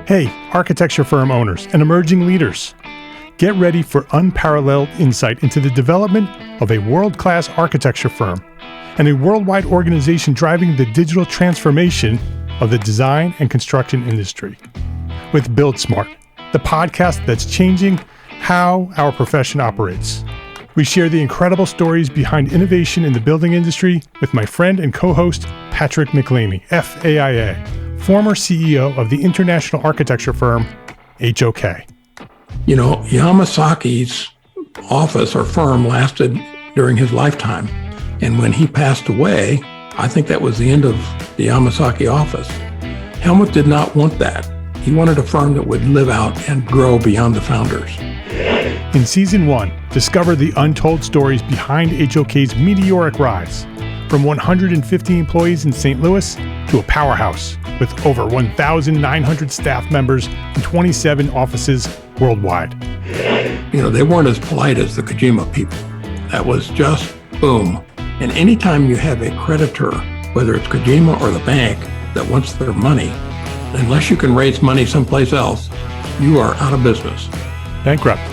Hey, architecture firm owners and emerging leaders. Get ready for unparalleled insight into the development of a world-class architecture firm and a worldwide organization driving the digital transformation of the design and construction industry. With Build Smart, the podcast that's changing how our profession operates. We share the incredible stories behind innovation in the building industry with my friend and co-host, Patrick McLeamy, FAIA, former CEO of the international architecture firm, HOK. You know, Yamasaki's office or firm lasted during his lifetime. And when he passed away, I think that was the end of the Yamasaki office. Helmut did not want that. He wanted a firm that would live out and grow beyond the founders. In Season 1, discover the untold stories behind HOK's meteoric rise, from 150 employees in St. Louis to a powerhouse with over 1,900 staff members and 27 offices worldwide. You know, they weren't as polite as the Kojima people. That was just boom. And anytime you have a creditor, whether it's Kojima or the bank, that wants their money, unless you can raise money someplace else, you are out of business. Bankrupt.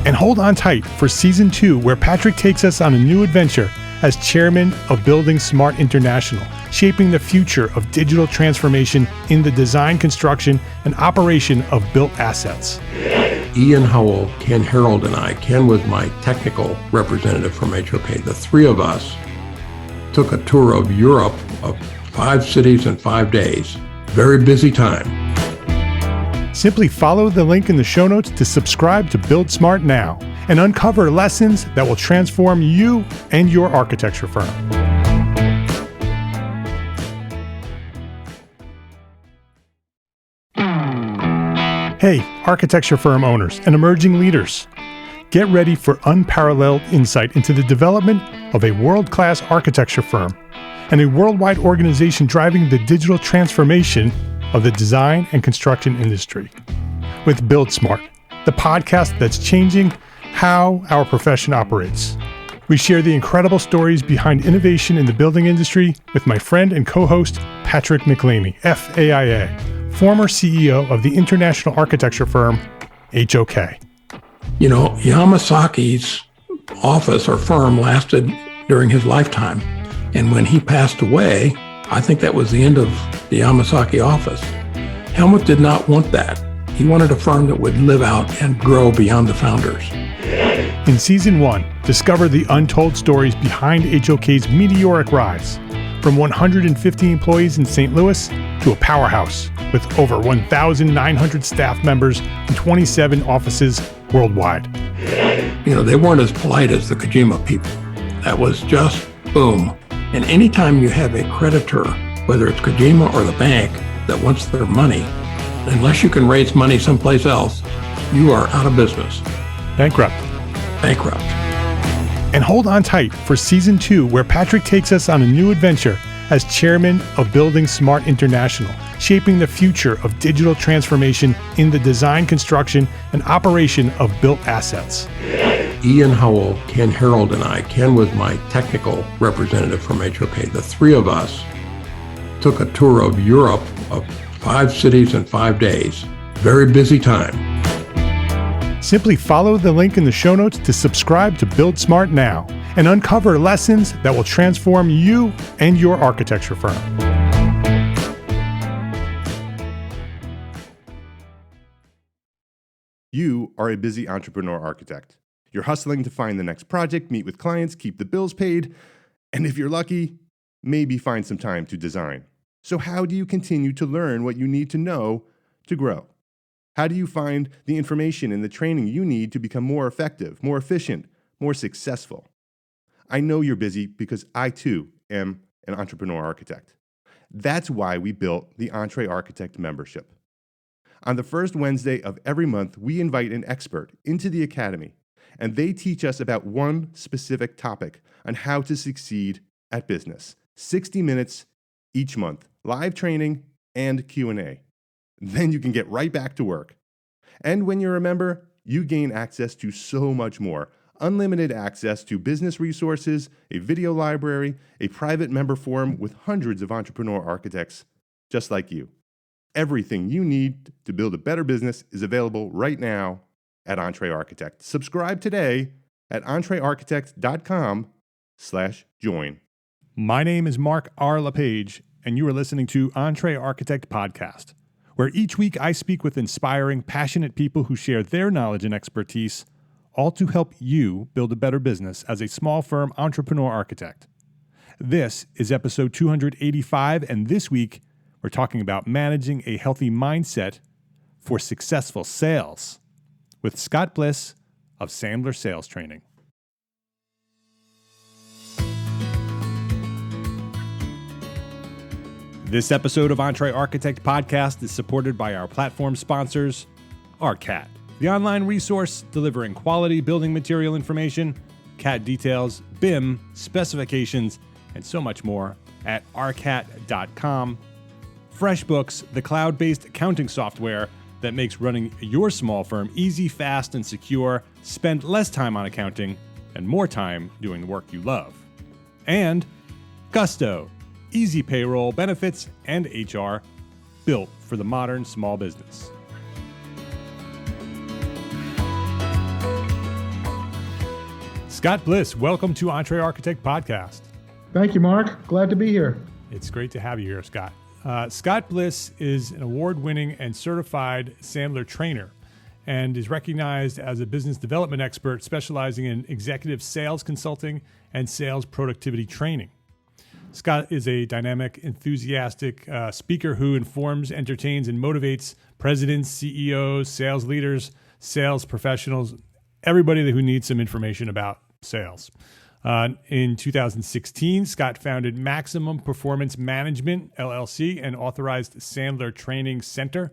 And hold on tight for Season 2, where Patrick takes us on a new adventure as chairman of Building Smart International, shaping the future of digital transformation in the design, construction, and operation of built assets. Ian Howell, Ken Harold, and I, Ken was my technical representative from HOK. The three of us took a tour of Europe of 5 cities in 5 days. Very busy time. Simply follow the link in the show notes to subscribe to Build Smart now and uncover lessons that will transform you and your architecture firm. Hey, architecture firm owners and emerging leaders. Get ready for unparalleled insight into the development of a world-class architecture firm and a worldwide organization driving the digital transformation of the design and construction industry. With Build Smart, the podcast that's changing how our profession operates. We share the incredible stories behind innovation in the building industry with my friend and co-host, Patrick McLeamy, FAIA, former CEO of the international architecture firm, HOK. You know, Yamasaki's office or firm lasted during his lifetime. And when he passed away, I think that was the end of the Yamasaki office. Helmut did not want that. He wanted a firm that would live out and grow beyond the founders. In Season 1, discover the untold stories behind HOK's meteoric rise, from 150 employees in St. Louis to a powerhouse with over 1,900 staff members and 27 offices worldwide. You know, they weren't as polite as the Kojima people. That was just boom. And anytime you have a creditor, whether it's Kojima or the bank, that wants their money, unless you can raise money someplace else, you are out of business. Bankrupt. And hold on tight for Season 2, where Patrick takes us on a new adventure as chairman of Building Smart International, shaping the future of digital transformation in the design, construction, and operation of built assets. Ian Howell, Ken Harold, and I, Ken was my technical representative from HOK. The three of us took a tour of Europe of 5 cities in 5 days. Very busy time. Simply follow the link in the show notes to subscribe to Build Smart now and uncover lessons that will transform you and your architecture firm. You are a busy entrepreneur architect. You're hustling to find the next project, meet with clients, keep the bills paid, and if you're lucky, maybe find some time to design. So how do you continue to learn what you need to know to grow? How do you find the information and the training you need to become more effective, more efficient, more successful? I know you're busy because I too am an entrepreneur architect. That's why we built the EntreArchitect membership. On the first Wednesday of every month, we invite an expert into the academy, and they teach us about one specific topic on how to succeed at business. 60 minutes each month, live training and Q&A. Then you can get right back to work. And when you're a member, you gain access to so much more. Unlimited access to business resources, a video library, a private member forum with hundreds of entrepreneur architects just like you. Everything you need to build a better business is available right now at EntreArchitect. Subscribe today at EntreArchitect.com/join. My name is Mark R. LePage, and you are listening to EntreArchitect Podcast, where each week I speak with inspiring, passionate people who share their knowledge and expertise, all to help you build a better business as a small firm entrepreneur architect. This is episode 285, and this week we're talking about managing a healthy mindset for successful sales with Scott Bliss of Sandler Sales Training. This episode of EntreArchitect Podcast is supported by our platform sponsors, ARCAT, the online resource delivering quality building material information, CAD details, BIM, specifications, and so much more at arcat.com. FreshBooks, the cloud-based accounting software that makes running your small firm easy, fast, and secure. Spend less time on accounting and more time doing the work you love. And Gusto, easy payroll, benefits, and HR built for the modern small business. Scott Bliss, welcome to EntreArchitect Podcast. Thank you, Mark. Glad to be here. It's great to have you here, Scott. Scott Bliss is an award-winning and certified Sandler trainer and is recognized as a business development expert specializing in executive sales consulting and sales productivity training. Scott is a dynamic, enthusiastic speaker who informs, entertains, and motivates presidents, CEOs, sales leaders, sales professionals, everybody who needs some information about sales. In 2016, Scott founded Maximum Performance Management, LLC, and authorized Sandler Training Center.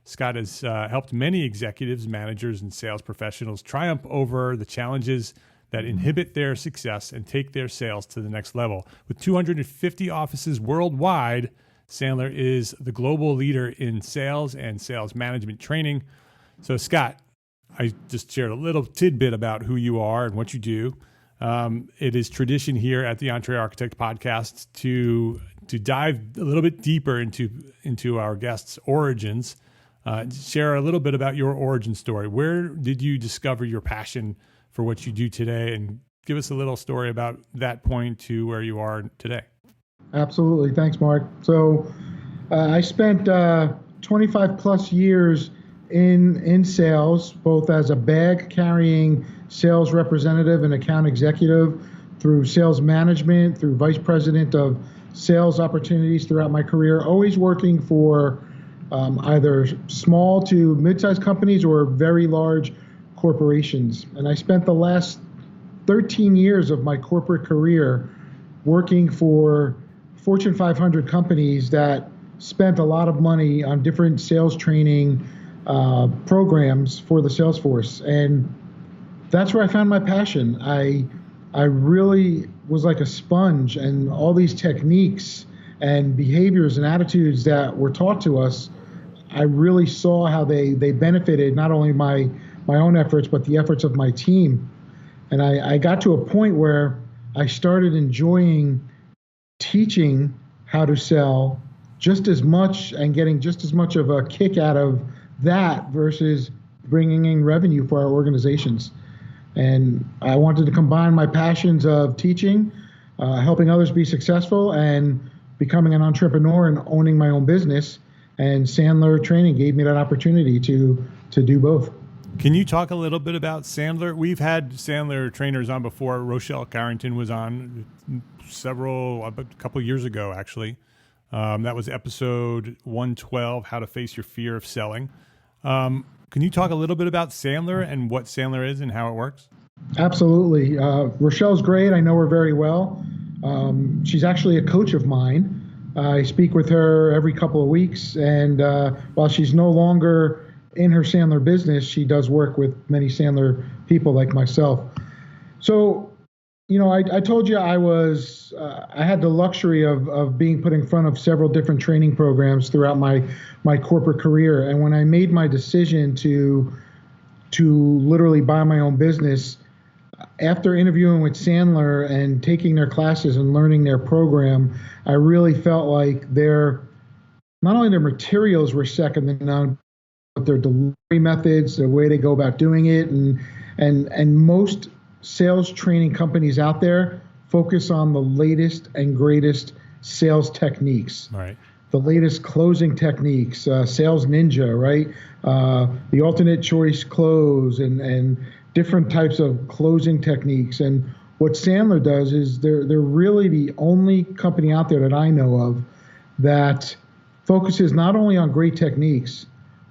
Scott has helped many executives, managers, and sales professionals triumph over the challenges that inhibit their success and take their sales to the next level. With 250 offices worldwide, Sandler is the global leader in sales and sales management training. So, Scott, I just shared a little tidbit about who you are and what you do. It is tradition here at the EntreArchitect Podcast to dive a little bit deeper into our guests' origins. Share a little bit about your origin story. Where did you discover your passion for what you do today? And give us a little story about that point to where you are today. Absolutely. Thanks, Mark. So I spent 25 plus years in sales, both as a bag-carrying sales representative and account executive, through sales management, through vice president of sales opportunities throughout my career, always working for either small to mid-sized companies or very large corporations. And I spent the last 13 years of my corporate career working for Fortune 500 companies that spent a lot of money on different sales training programs for the sales force. And that's where I found my passion. I really was like a sponge, and all these techniques and behaviors and attitudes that were taught to us, I really saw how they benefited not only my own efforts, but the efforts of my team. And I got to a point where I started enjoying teaching how to sell just as much and getting just as much of a kick out of that versus bringing in revenue for our organizations. And I wanted to combine my passions of teaching, helping others be successful, and becoming an entrepreneur and owning my own business. And Sandler Training gave me that opportunity to do both. Can you talk a little bit about Sandler? We've had Sandler trainers on before. Rochelle Carrington was on a couple years ago, actually. That was episode 112, How to Face Your Fear of Selling. Can you talk a little bit about Sandler and what Sandler is and how it works? Absolutely. Rochelle's great. I know her very well. She's actually a coach of mine. I speak with her every couple of weeks, and while she's no longer in her Sandler business, she does work with many Sandler people like myself. So, you know, I told you I had the luxury of being put in front of several different training programs throughout my corporate career. And when I made my decision to literally buy my own business, after interviewing with Sandler and taking their classes and learning their program, I really felt like their not only their materials were second to none, but their delivery methods, the way they go about doing it, and most sales training companies out there focus on the latest and greatest sales techniques. Right. The latest closing techniques, Sales Ninja, right? The alternate choice close and different types of closing techniques. And what Sandler does is they're really the only company out there that I know of that focuses not only on great techniques,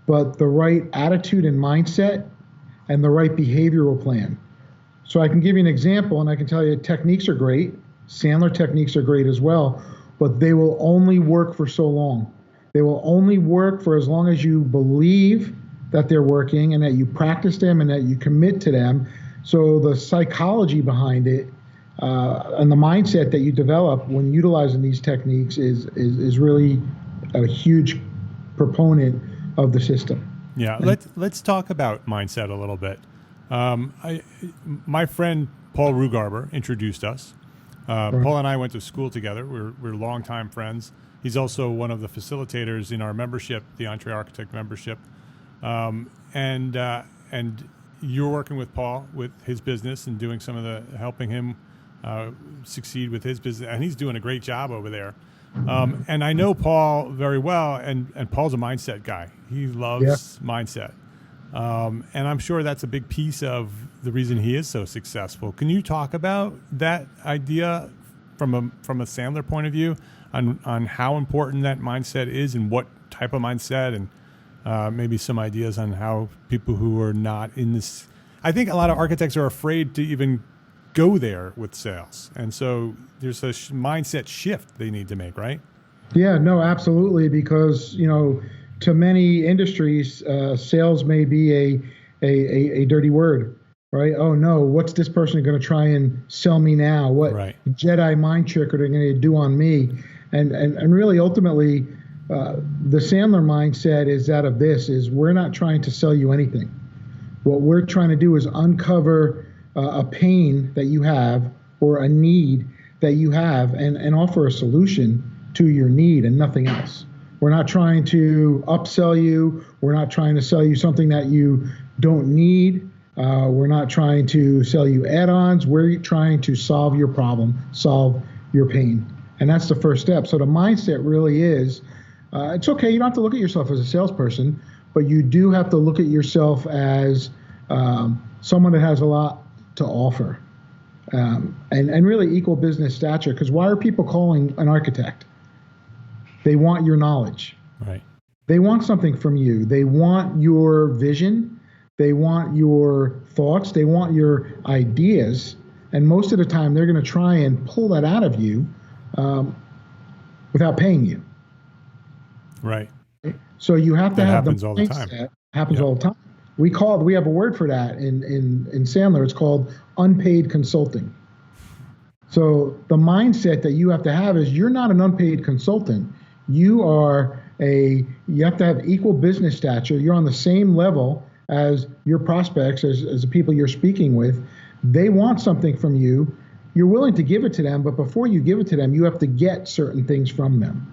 but the right attitude and mindset and the right behavioral plan. So I can give you an example, and I can tell you techniques are great. Sandler techniques are great as well, but they will only work for so long. They will only work for as long as you believe that they're working and that you practice them and that you commit to them. So the psychology behind it and the mindset that you develop when utilizing these techniques is really a huge proponent of the system. Yeah, let's talk about mindset a little bit. My friend Paul Rugarber introduced us. Paul and I went to school together. We're longtime friends. He's also one of the facilitators in our membership, the EntreArchitect membership. And you're working with Paul with his business and doing some of the helping him succeed with his business, and he's doing a great job over there. And I know Paul very well, and Paul's a mindset guy. He loves mindset. And I'm sure that's a big piece of the reason he is so successful. Can you talk about that idea from a Sandler point of view on how important that mindset is and what type of mindset, and maybe some ideas on how people who are not in this, I think a lot of architects are afraid to even go there with sales. And so there's a mindset shift they need to make, right? Yeah, no, absolutely. Because, to many industries, sales may be a dirty word, right? Oh no, what's this person going to try and sell me now? What Jedi mind trick are they going to do on me? And really, ultimately, the Sandler mindset is that of this: is we're not trying to sell you anything. What we're trying to do is uncover a pain that you have or a need that you have, and offer a solution to your need and nothing else. We're not trying to upsell you. We're not trying to sell you something that you don't need. We're not trying to sell you add-ons. We're trying to solve your problem, solve your pain. And that's the first step. So the mindset really is, it's okay, you don't have to look at yourself as a salesperson, but you do have to look at yourself as someone that has a lot to offer. And really equal business stature. Because why are people calling an architect? They want your knowledge. Right. They want something from you. They want your vision. They want your thoughts. They want your ideas. And most of the time, they're going to try and pull that out of you without paying you. Right. So you have to that have happens the all the mindset. time. Happens all the time. We have a word for that in Sandler. It's called unpaid consulting. So the mindset that you have to have is you're not an unpaid consultant. You have to have equal business stature. You're on the same level as your prospects, as the people you're speaking with. They want something from you. You're willing to give it to them, but before you give it to them, you have to get certain things from them.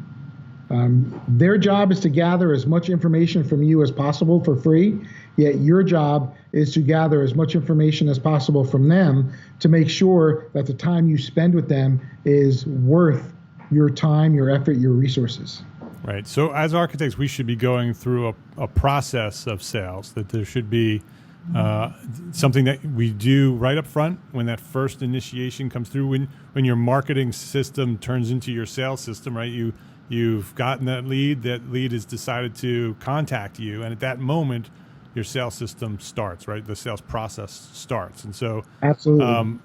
Their job is to gather as much information from you as possible for free, yet your job is to gather as much information as possible from them to make sure that the time you spend with them is worth your time, your effort, your resources. Right. So as architects, we should be going through a process of sales, that there should be something that we do right up front when that first initiation comes through, when your marketing system turns into your sales system, right? You've gotten that lead has decided to contact you. And at that moment, your sales system starts, right? The sales process starts. And so absolutely.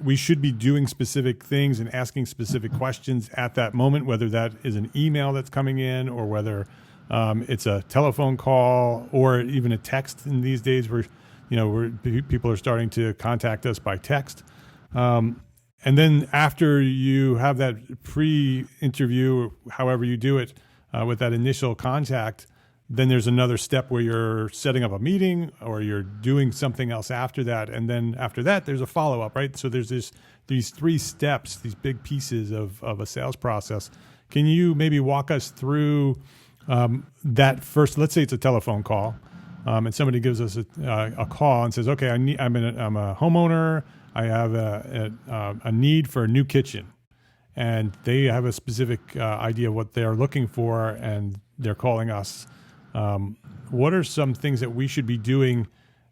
We should be doing specific things and asking specific questions at that moment, whether that is an email that's coming in or whether it's a telephone call or even a text in these days where people are starting to contact us by text. And then after you have that pre-interview, however you do it, with that initial contact, then there's another step where you're setting up a meeting or you're doing something else after that. And then after that, there's a follow-up, right? So there's these three steps, these big pieces of a sales process. Can you maybe walk us through that first? Let's say it's a telephone call, and somebody gives us a call and says, "Okay, I'm a homeowner. I have a need for a new kitchen," and they have a specific idea of what they're looking for, and they're calling us. What are some things that we should be doing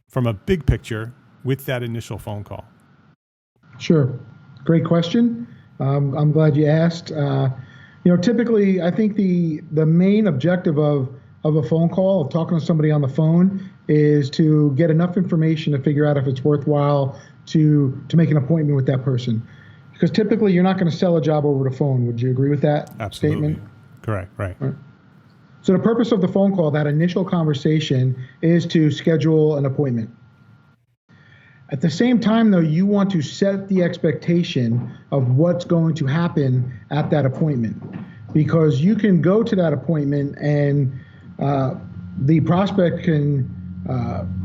from a big picture with that initial phone call? Sure. Great question. I'm glad you asked. Typically, I think the main objective of a phone call, of talking to somebody on the phone, is to get enough information to figure out if it's worthwhile to make an appointment with that person. Because typically, you're not going to sell a job over the phone. Would you agree with that Absolutely. statement? Correct. Right. So the purpose of the phone call, that initial conversation, is to schedule an appointment. At the same time, though, you want to set the expectation of what's going to happen at that appointment, because you can go to that appointment and the prospect can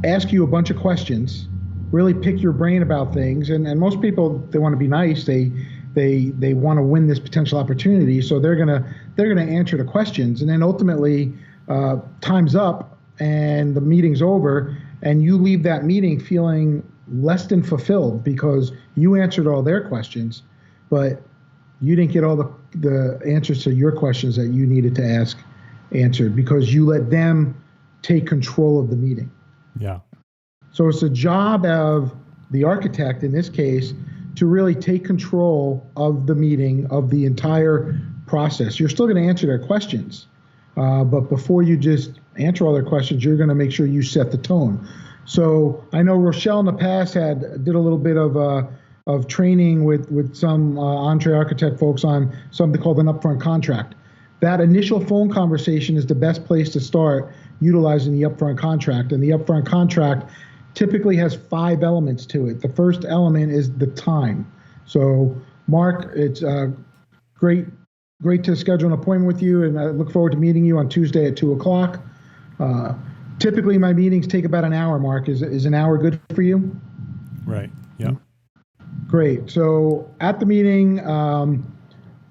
ask you a bunch of questions, really pick your brain about things, and most people, they want to be nice. They want to win this potential opportunity, so they're gonna answer the questions, and then ultimately time's up and the meeting's over, and you leave that meeting feeling less than fulfilled because you answered all their questions, but you didn't get all the answers to your questions that you needed to ask answered because you let them take control of the meeting. Yeah. So it's a job of the architect in this case to really take control of the meeting, of the entire process. You're still going to answer their questions, but before you just answer all their questions, you're going to make sure you set the tone. So I know Rochelle in the past did a little bit of training with some EntreArchitect folks on something called an upfront contract. That initial phone conversation is the best place to start utilizing the upfront contract. And the upfront contract typically has 5 elements to it. The first element is the time. So Mark, it's great to schedule an appointment with you, and I look forward to meeting you on Tuesday at 2:00. Typically, my meetings take about an hour, Mark. Is an hour good for you? Right. Yeah. Great. So at the meeting,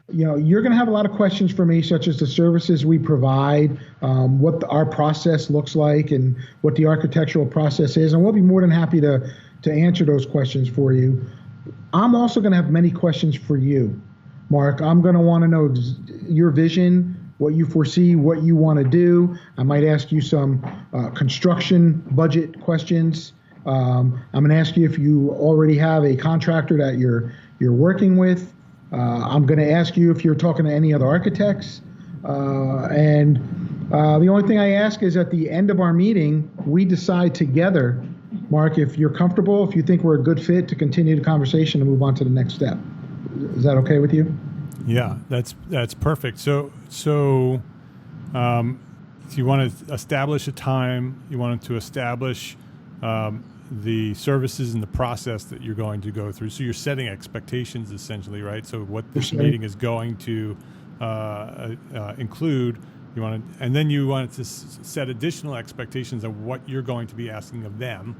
you're going to have a lot of questions for me, such as the services we provide, what our process looks like, and what the architectural process is. And we'll be more than happy to answer those questions for you. I'm also going to have many questions for you, Mark. I'm going to want to know your vision, what you foresee, what you want to do. I might ask you some construction budget questions. I'm going to ask you if you already have a contractor that you're working with. I'm going to ask you if you're talking to any other architects. And the only thing I ask is at the end of our meeting, we decide together, Mark, if you're comfortable, if you think we're a good fit to continue the conversation and move on to the next step. Is that okay with you? Yeah, that's perfect. So you want to establish a time. You want to establish the services and the process that you're going to go through. So you're setting expectations essentially, right? So what this meeting is going to include. And then you want to set additional expectations of what you're going to be asking of them.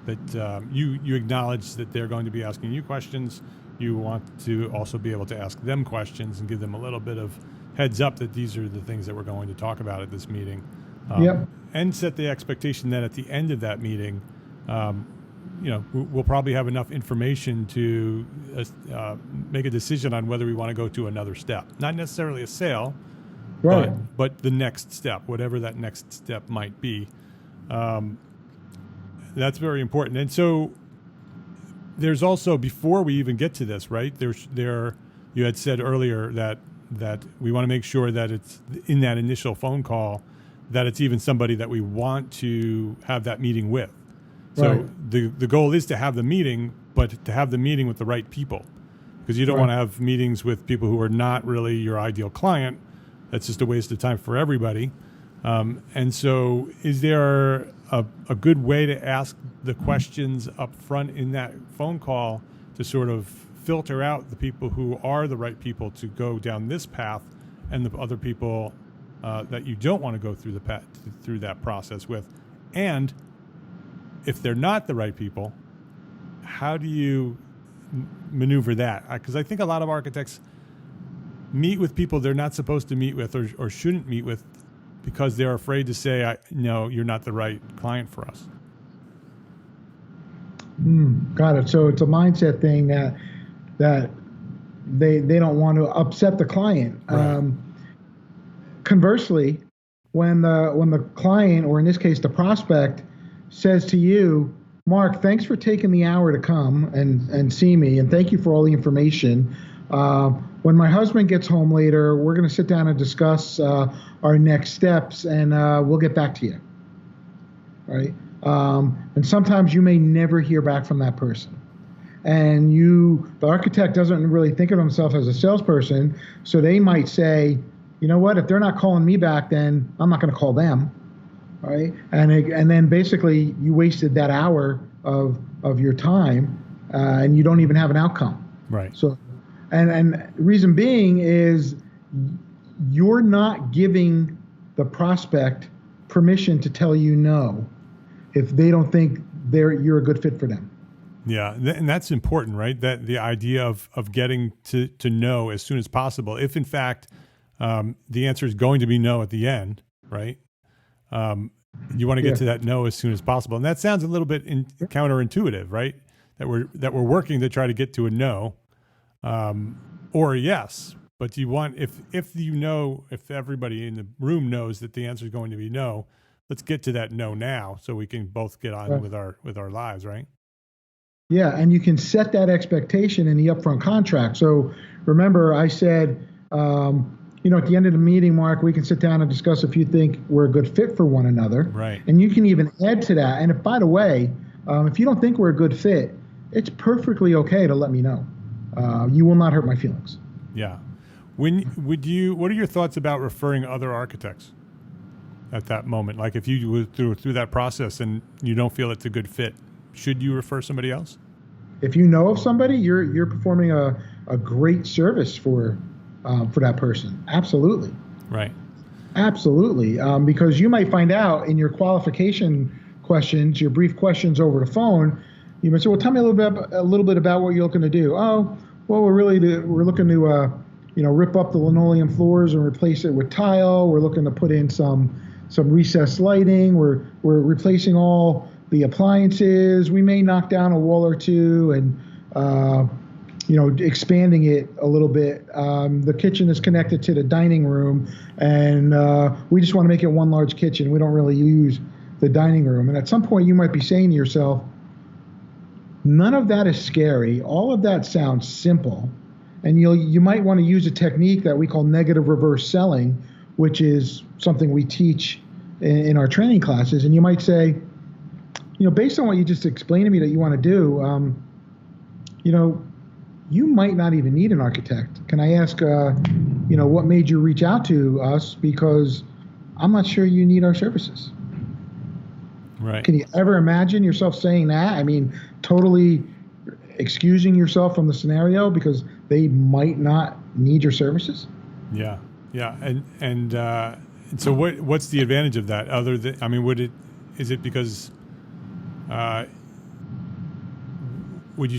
That you acknowledge that they're going to be asking you questions. You want to also be able to ask them questions and give them a little bit of heads up that these are the things that we're going to talk about at this meeting. And set the expectation that at the end of that meeting, we'll probably have enough information to make a decision on whether we want to go to another step. Not necessarily a sale, right? But the next step, whatever that next step might be. That's very important. And so there's also, before we even get to this, right? You had said earlier that we want to make sure that it's in that initial phone call that it's even somebody that we want to have that meeting with. So right. the goal is to have the meeting, but to have the meeting with the right people, because you don't want to have meetings with people who are not really your ideal client. That's just a waste of time for everybody. And so is there a good way to ask the questions up front in that phone call to sort of filter out the people who are the right people to go down this path and the other people that you don't want to go through that process with? And if they're not the right people, how do you maneuver that? Because I think a lot of architects meet with people they're not supposed to meet with or shouldn't meet with because they're afraid to say, no, you're not the right client for us. Got it. So it's a mindset thing that they don't want to upset the client. Right. Conversely, when the client, or in this case the prospect, says to you, Mark, thanks for taking the hour to come and see me, and thank you for all the information. When my husband gets home later, we're going to sit down and discuss our next steps, and we'll get back to you. Right? And sometimes you may never hear back from that person. And the architect doesn't really think of himself as a salesperson, so they might say, you know what, if they're not calling me back, then I'm not going to call them. Right? And then basically you wasted that hour of your time, and you don't even have an outcome. Right. So, and reason being is you're not giving the prospect permission to tell you no if they don't think you're a good fit for them. Yeah, and that's important, right? That the idea of getting to know as soon as possible, if in fact the answer is going to be no at the end, right? You want to get to that no as soon as possible, and that sounds a little bit counterintuitive, right? That we're working to try to get to a no, or a yes. But you want if everybody in the room knows that the answer is going to be no, let's get to that no now, so we can both get on with our lives, right? Yeah, and you can set that expectation in the upfront contract. So remember, I said, at the end of the meeting, Mark, we can sit down and discuss if you think we're a good fit for one another. Right. And you can even add to that. And by the way, if you don't think we're a good fit, it's perfectly okay to let me know. You will not hurt my feelings. Yeah. What are your thoughts about referring other architects at that moment? Like if you go through that process and you don't feel it's a good fit, should you refer somebody else? If you know of somebody, you're performing a great service for that person. Absolutely. Right. Absolutely. Because you might find out in your qualification questions, your brief questions over the phone, you might say, well, tell me a little bit about what you're looking to do. Oh, well, we're looking to rip up the linoleum floors and replace it with tile. We're looking to put in some recessed lighting. We're replacing all the appliances. We may knock down a wall or two and expanding it a little bit. The kitchen is connected to the dining room, and we just want to make it one large kitchen. We don't really use the dining room. And at some point you might be saying to yourself, none of that is scary. All of that sounds simple. And you might want to use a technique that we call negative reverse selling, which is something we teach in our training classes. And you might say, based on what you just explained to me that you want to do, you might not even need an architect. Can I ask, what made you reach out to us? Because I'm not sure you need our services. Right. Can you ever imagine yourself saying that? I mean, totally excusing yourself from the scenario because they might not need your services? Yeah. Yeah. And so what's the advantage of that other than, is it because would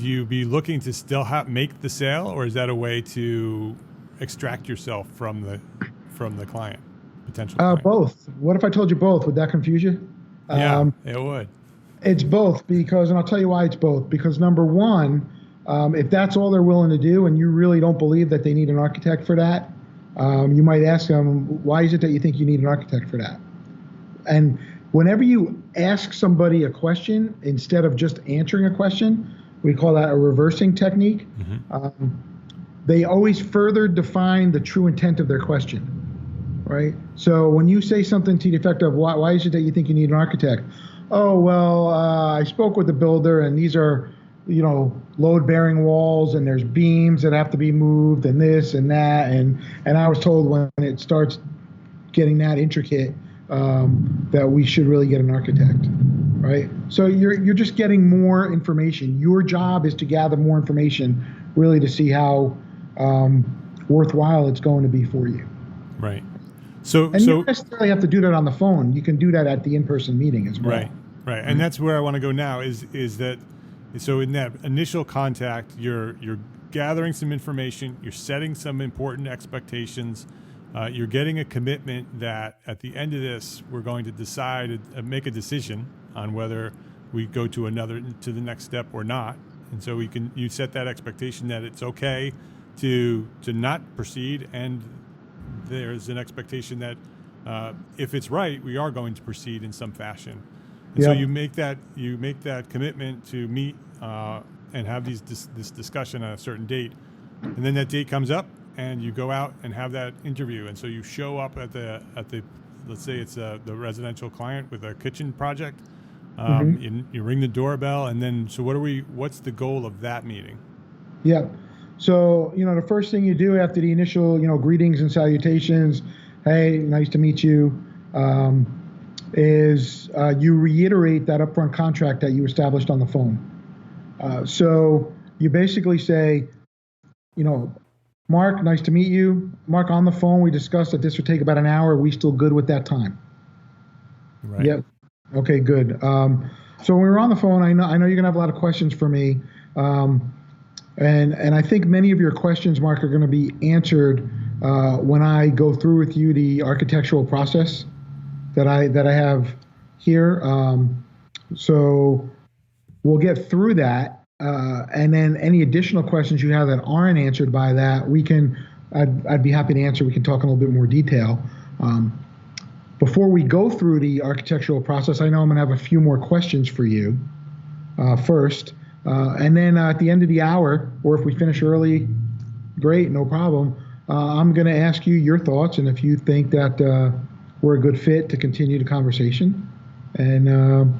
you be looking to still make the sale, or is that a way to extract yourself from the client, potential client? Both. What if I told you both? Would that confuse you? Yeah, it would. It's both and I'll tell you why it's both. Because number one, if that's all they're willing to do and you really don't believe that they need an architect for that, you might ask them, why is it that you think you need an architect for that? And whenever you ask somebody a question instead of just answering a question, we call that a reversing technique. Mm-hmm. They always further define the true intent of their question, right? So when you say something to the effect of, why is it that you think you need an architect? Oh, well, I spoke with the builder and these are, load-bearing walls and there's beams that have to be moved and this and that. And I was told when it starts getting that intricate that we should really get an architect, right? So you're just getting more information. Your job is to gather more information really to see how worthwhile it's going to be for you. Right. You don't necessarily have to do that on the phone. You can do that at the in-person meeting as well. Right. Right. And that's where I want to go now is that, so in that initial contact, you're gathering some information, you're setting some important expectations, you're getting a commitment that at the end of this, we're going to decide, make a decision on whether we go to the next step or not. And so you set that expectation that it's okay to not proceed, and there's an expectation that if it's right, we are going to proceed in some fashion. And so you make that commitment to meet and have this discussion on a certain date, and then that date comes up, and you go out and have that interview. And so you show up at the let's say it's the residential client with a kitchen project. You ring the doorbell, and then what's the goal of that meeting? Yeah. So, the first thing you do after the initial, greetings and salutations, hey, nice to meet you, is you reiterate that upfront contract that you established on the phone. So you basically say, Mark, nice to meet you. Mark, on the phone, we discussed that this would take about an hour. Are we still good with that time? Right. Yep. Okay, good. So when we were on the phone, I know you're gonna have a lot of questions for me, and I think many of your questions, Mark, are gonna be answered when I go through with you the architectural process that I have here. So we'll get through that, and then any additional questions you have that aren't answered by that, I'd be happy to answer. We can talk in a little bit more detail. Before we go through the architectural process, I know I'm going to have a few more questions for you first. And then at the end of the hour, or if we finish early, great, no problem. I'm going to ask you your thoughts, and if you think that we're a good fit to continue the conversation. And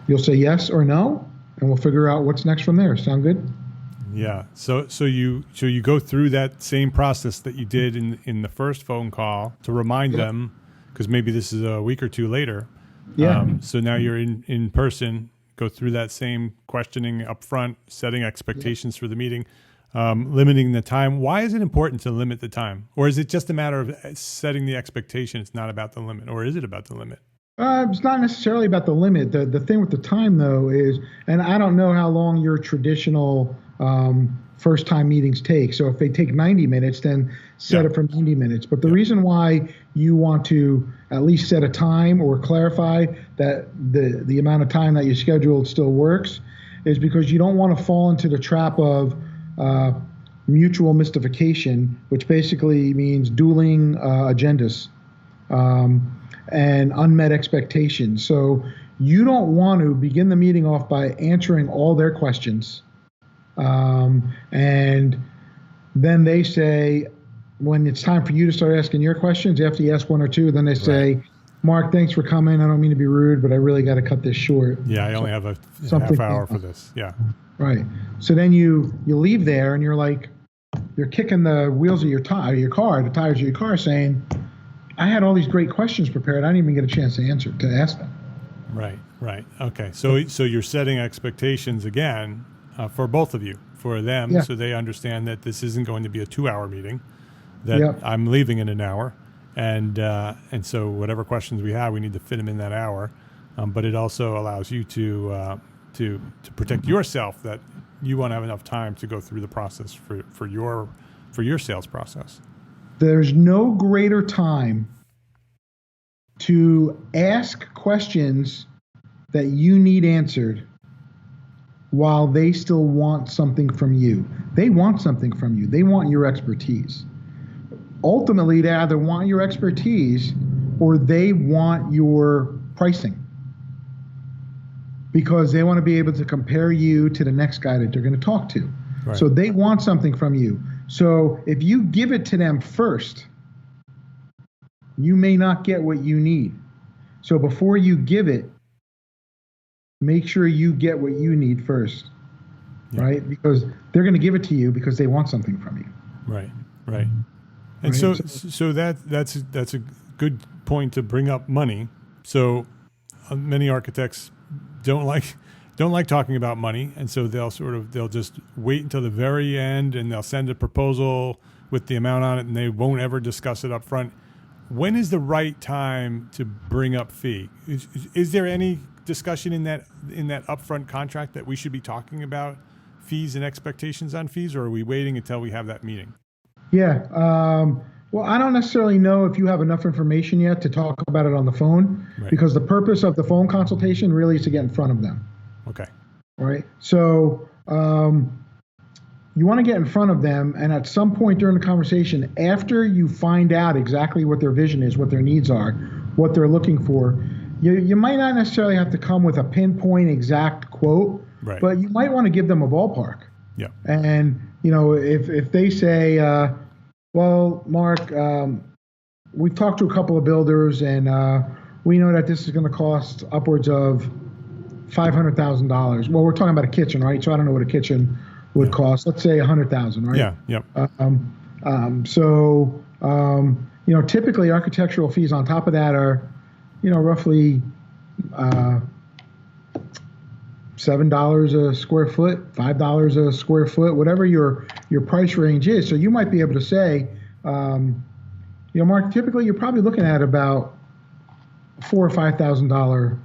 you'll say yes or no, and we'll figure out what's next from there. Sound good? Yeah. So you go through that same process that you did in the first phone call to remind them, because maybe this is a week or two later. Yeah. So now you're in person, go through that same questioning up front, setting expectations for the meeting, limiting the time. Why is it important to limit the time? Or is it just a matter of setting the expectation? It's not about the limit, or is it about the limit? It's not necessarily about the limit. The thing with the time, though, is, and I don't know how long your traditional first-time meetings take. So if they take 90 minutes, then set it for 90 minutes. But the reason why you want to at least set a time or clarify that the amount of time that you scheduled still works is because you don't want to fall into the trap of mutual mystification, which basically means dueling agendas and unmet expectations. So you don't want to begin the meeting off by answering all their questions. And then they say, when it's time for you to start asking your questions, after you ask one or two, then they say, Mark, thanks for coming. I don't mean to be rude, but I really got to cut this short. Yeah, I only have a half hour for this. Yeah. Right. So then you leave there and you're kicking the wheels of your car, the tires of your car, saying, I had all these great questions prepared. I didn't even get a chance to ask them. Right. Okay. So you're setting expectations again for both of you, for them, so they understand that this isn't going to be a 2-hour meeting, that I'm leaving in an hour, and so whatever questions we have, we need to fit them in that hour. But it also allows you to protect yourself, that you want to have enough time to go through the process for your sales process. There's no greater time to ask questions that you need answered while they still want something from you. They want something from you. They want your expertise. Ultimately, they either want your expertise or they want your pricing, because they want to be able to compare you to the next guy that they're going to talk to. Right. So they want something from you. So if you give it to them first, you may not get what you need. So before you give it, make sure you get what you need first, right? Because they're going to give it to you because they want something from you. Right. And so that's a good point to bring up money. So many architects don't like talking about money, and so they'll just wait until the very end, and they'll send a proposal with the amount on it, and they won't ever discuss it up front. When is the right time to bring up fee? Is there any discussion in that upfront contract that we should be talking about fees and expectations on fees, or are we waiting until we have that meeting? Yeah. Well, I don't necessarily know if you have enough information yet to talk about it on the phone, Right. because the purpose of the phone consultation really is to get in front of them. Okay. All right. So you want to get in front of them, and at some point during the conversation, after you find out exactly what their vision is, what their needs are, what they're looking for, you might not necessarily have to come with a pinpoint exact quote, Right. but you might want to give them a ballpark. Yeah. And, if they say, well, Mark, we've talked to a couple of builders, and we know that this is going to cost upwards of $500,000. Well, we're talking about a kitchen, right? So I don't know what a kitchen would cost. Let's say $100,000, right? Yeah. Yep. Typically architectural fees on top of that are, roughly $7 a square foot, $5 a square foot, whatever your price range is. So you might be able to say, Mark, typically you're probably looking at about $4,000 or $5,000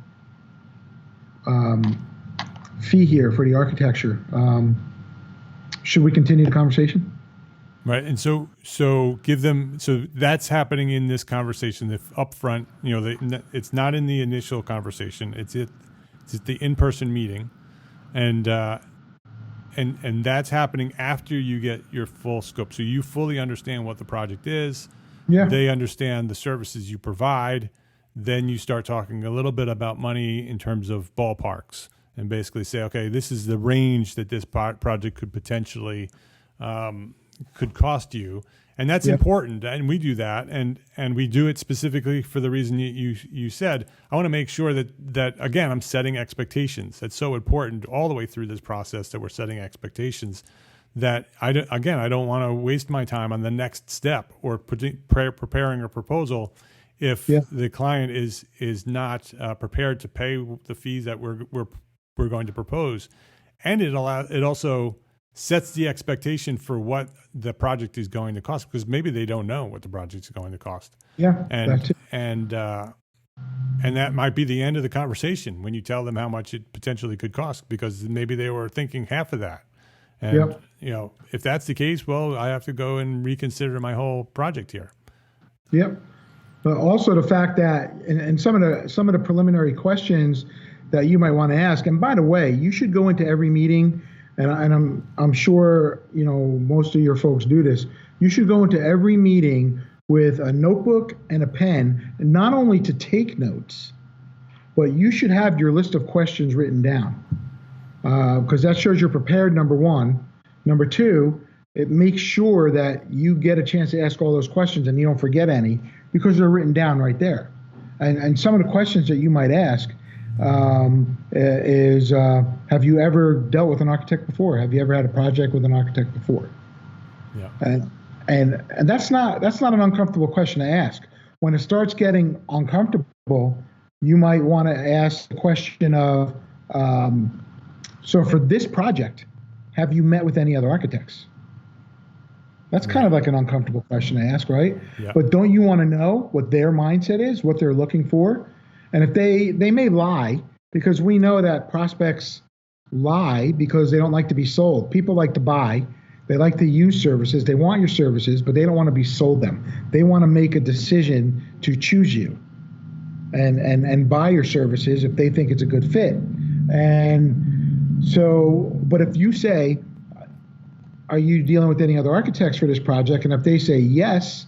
fee here for the architecture. Should we continue the conversation? Right. And so give them, so that's happening in this conversation, the upfront, it's not in the initial conversation. It's at the in-person meeting. And that's happening after you get your full scope. So you fully understand what the project is. Yeah. They understand the services you provide. Then you start talking a little bit about money in terms of ballparks, and basically say, okay, this is the range that this project could potentially could cost you. And that's important. And we do that. And we do it specifically for the reason you said. I want to make sure that again, I'm setting expectations. That's so important all the way through this process, that we're setting expectations, that I don't want to waste my time on the next step or preparing a proposal if the client is not prepared to pay the fees that we're going to propose. And it also sets the expectation for what the project is going to cost, because maybe they don't know what the project is going to cost. Yeah. And that might be the end of the conversation when you tell them how much it potentially could cost, because maybe they were thinking half of that. And if that's the case, well, I have to go and reconsider my whole project here. Yep. But also the fact that, and some of the preliminary questions that you might want to ask. And by the way, you should go into every meeting, and I'm sure most of your folks do this. You should go into every meeting with a notebook and a pen, and not only to take notes, but you should have your list of questions written down, because that shows you're prepared, number one. Number two, it makes sure that you get a chance to ask all those questions and you don't forget any, because they're written down right there. And some of the questions that you might ask is, have you ever dealt with an architect before? Have you ever had a project with an architect before? Yeah. And that's not an uncomfortable question to ask. When it starts getting uncomfortable, you might want to ask the question of, so for this project, have you met with any other architects? That's kind of like an uncomfortable question to ask, right? Yeah. But don't you want to know what their mindset is, what they're looking for? And if they may lie, because we know that prospects lie because they don't like to be sold. People like to buy. They like to use services. They want your services, but they don't want to be sold them. They want to make a decision to choose you and buy your services if they think it's a good fit. And so, but if you say, are you dealing with any other architects for this project? And if they say yes,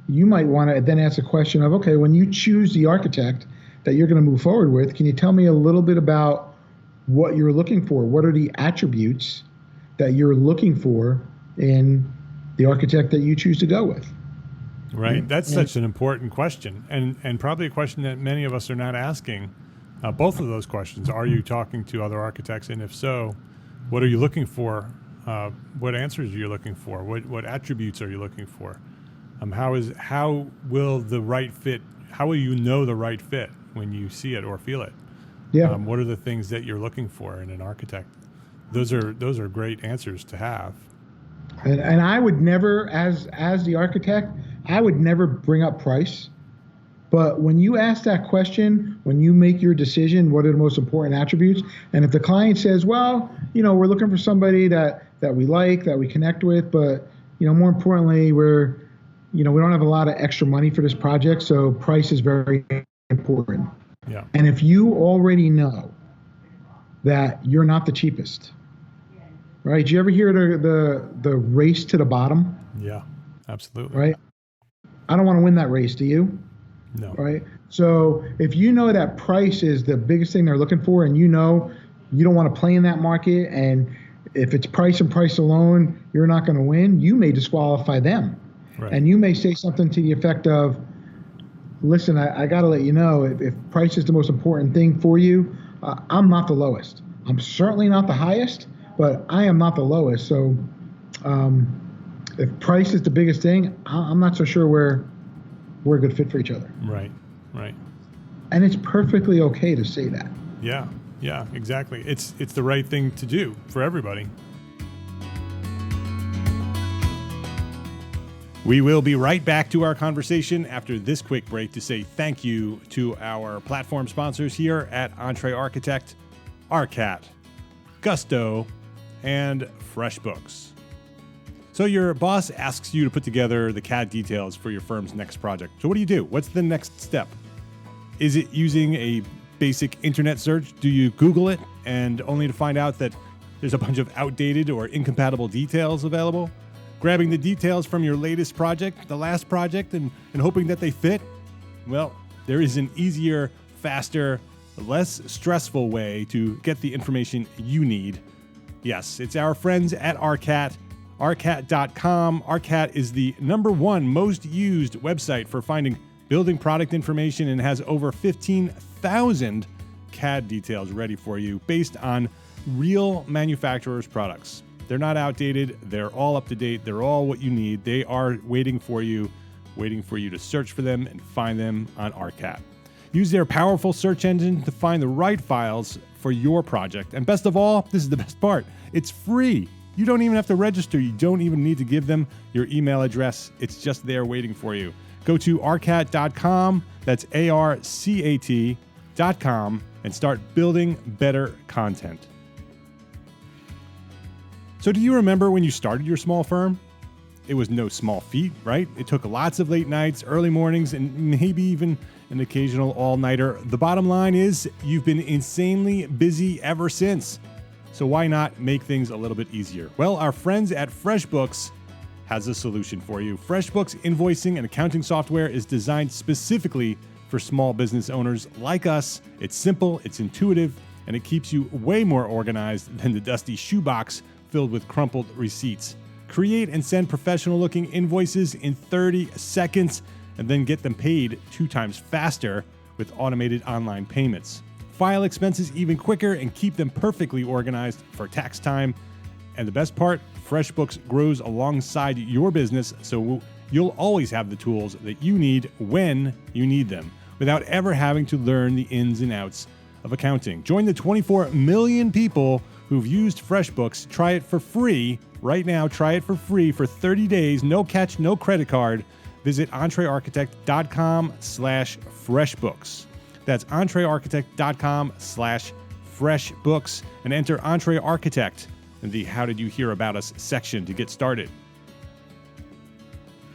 you might want to then ask a question of, okay, when you choose the architect that you're going to move forward with, can you tell me a little bit about what you're looking for? What are the attributes that you're looking for in the architect that you choose to go with? Right. That's such an important question, and probably a question that many of us are not asking. Both of those questions. Are you talking to other architects? And if so, what are you looking for? What answers are you looking for? What attributes are you looking for? How will the right fit? How will you know the right fit when you see it or feel it? Yeah. What are the things that you're looking for in an architect? Those are great answers to have. And I would never, as the architect, I would never bring up price But when you ask that question, when you make your decision, what are the most important attributes? And if the client says, well, we're looking for somebody that we like, that we connect with, but, more importantly, we don't have a lot of extra money for this project, so price is very important. Yeah. And if you already know that you're not the cheapest, right? Do you ever hear the race to the bottom? Yeah, absolutely. Right? I don't want to win that race, do you? No. Right? So if you know that price is the biggest thing they're looking for, and you know you don't want to play in that market, and if it's price and price alone, you're not going to win, you may disqualify them. Right. And you may say something to the effect of, listen, I got to let you know, if price is the most important thing for you, I'm not the lowest. I'm certainly not the highest, but I am not the lowest. So if price is the biggest thing, I'm not so sure we're a good fit for each other. Right. And it's perfectly okay to say that. Yeah, exactly. It's the right thing to do for everybody. We will be right back to our conversation after this quick break to say thank you to our platform sponsors here at EntreArchitect, ARCAT, Gusto, and FreshBooks. So your boss asks you to put together the CAD details for your firm's next project. So what do? What's the next step? Is it using a basic internet search? Do you Google it and only to find out that there's a bunch of outdated or incompatible details available? Grabbing the details from your latest project, the last project, and hoping that they fit? Well, there is an easier, faster, less stressful way to get the information you need. Yes, it's our friends at ARCAT, arcat.com. ARCAT is the #1 most used website for finding building product information and has over 15,000 CAD details ready for you based on real manufacturers' products. They're not outdated. They're all up to date. They're all what you need. They are waiting for you to search for them and find them on ARCAT. Use their powerful search engine to find the right files for your project. And best of all, this is the best part, it's free. You don't even have to register. You don't even need to give them your email address. It's just there waiting for you. Go to arcat.com, that's ARCAT.com, and start building better content. So do you remember when you started your small firm? It was no small feat, right? It took lots of late nights, early mornings, and maybe even an occasional all-nighter. The bottom line is you've been insanely busy ever since. So why not make things a little bit easier? Well, our friends at FreshBooks has a solution for you. FreshBooks invoicing and accounting software is designed specifically for small business owners like us. It's simple, it's intuitive, and it keeps you way more organized than the dusty shoebox filled with crumpled receipts. Create and send professional-looking invoices in 30 seconds and then get them paid 2 times faster with automated online payments. File expenses even quicker and keep them perfectly organized for tax time. And the best part, FreshBooks grows alongside your business, so you'll always have the tools that you need when you need them, without ever having to learn the ins and outs of accounting. Join the 24 million people who've used FreshBooks. Try it for free right now. Try it for free for 30 days. No catch, no credit card. Visit EntreArchitect.com/FreshBooks. That's EntreArchitect.com/FreshBooks and enter EntreArchitect in the How Did You Hear About Us section to get started.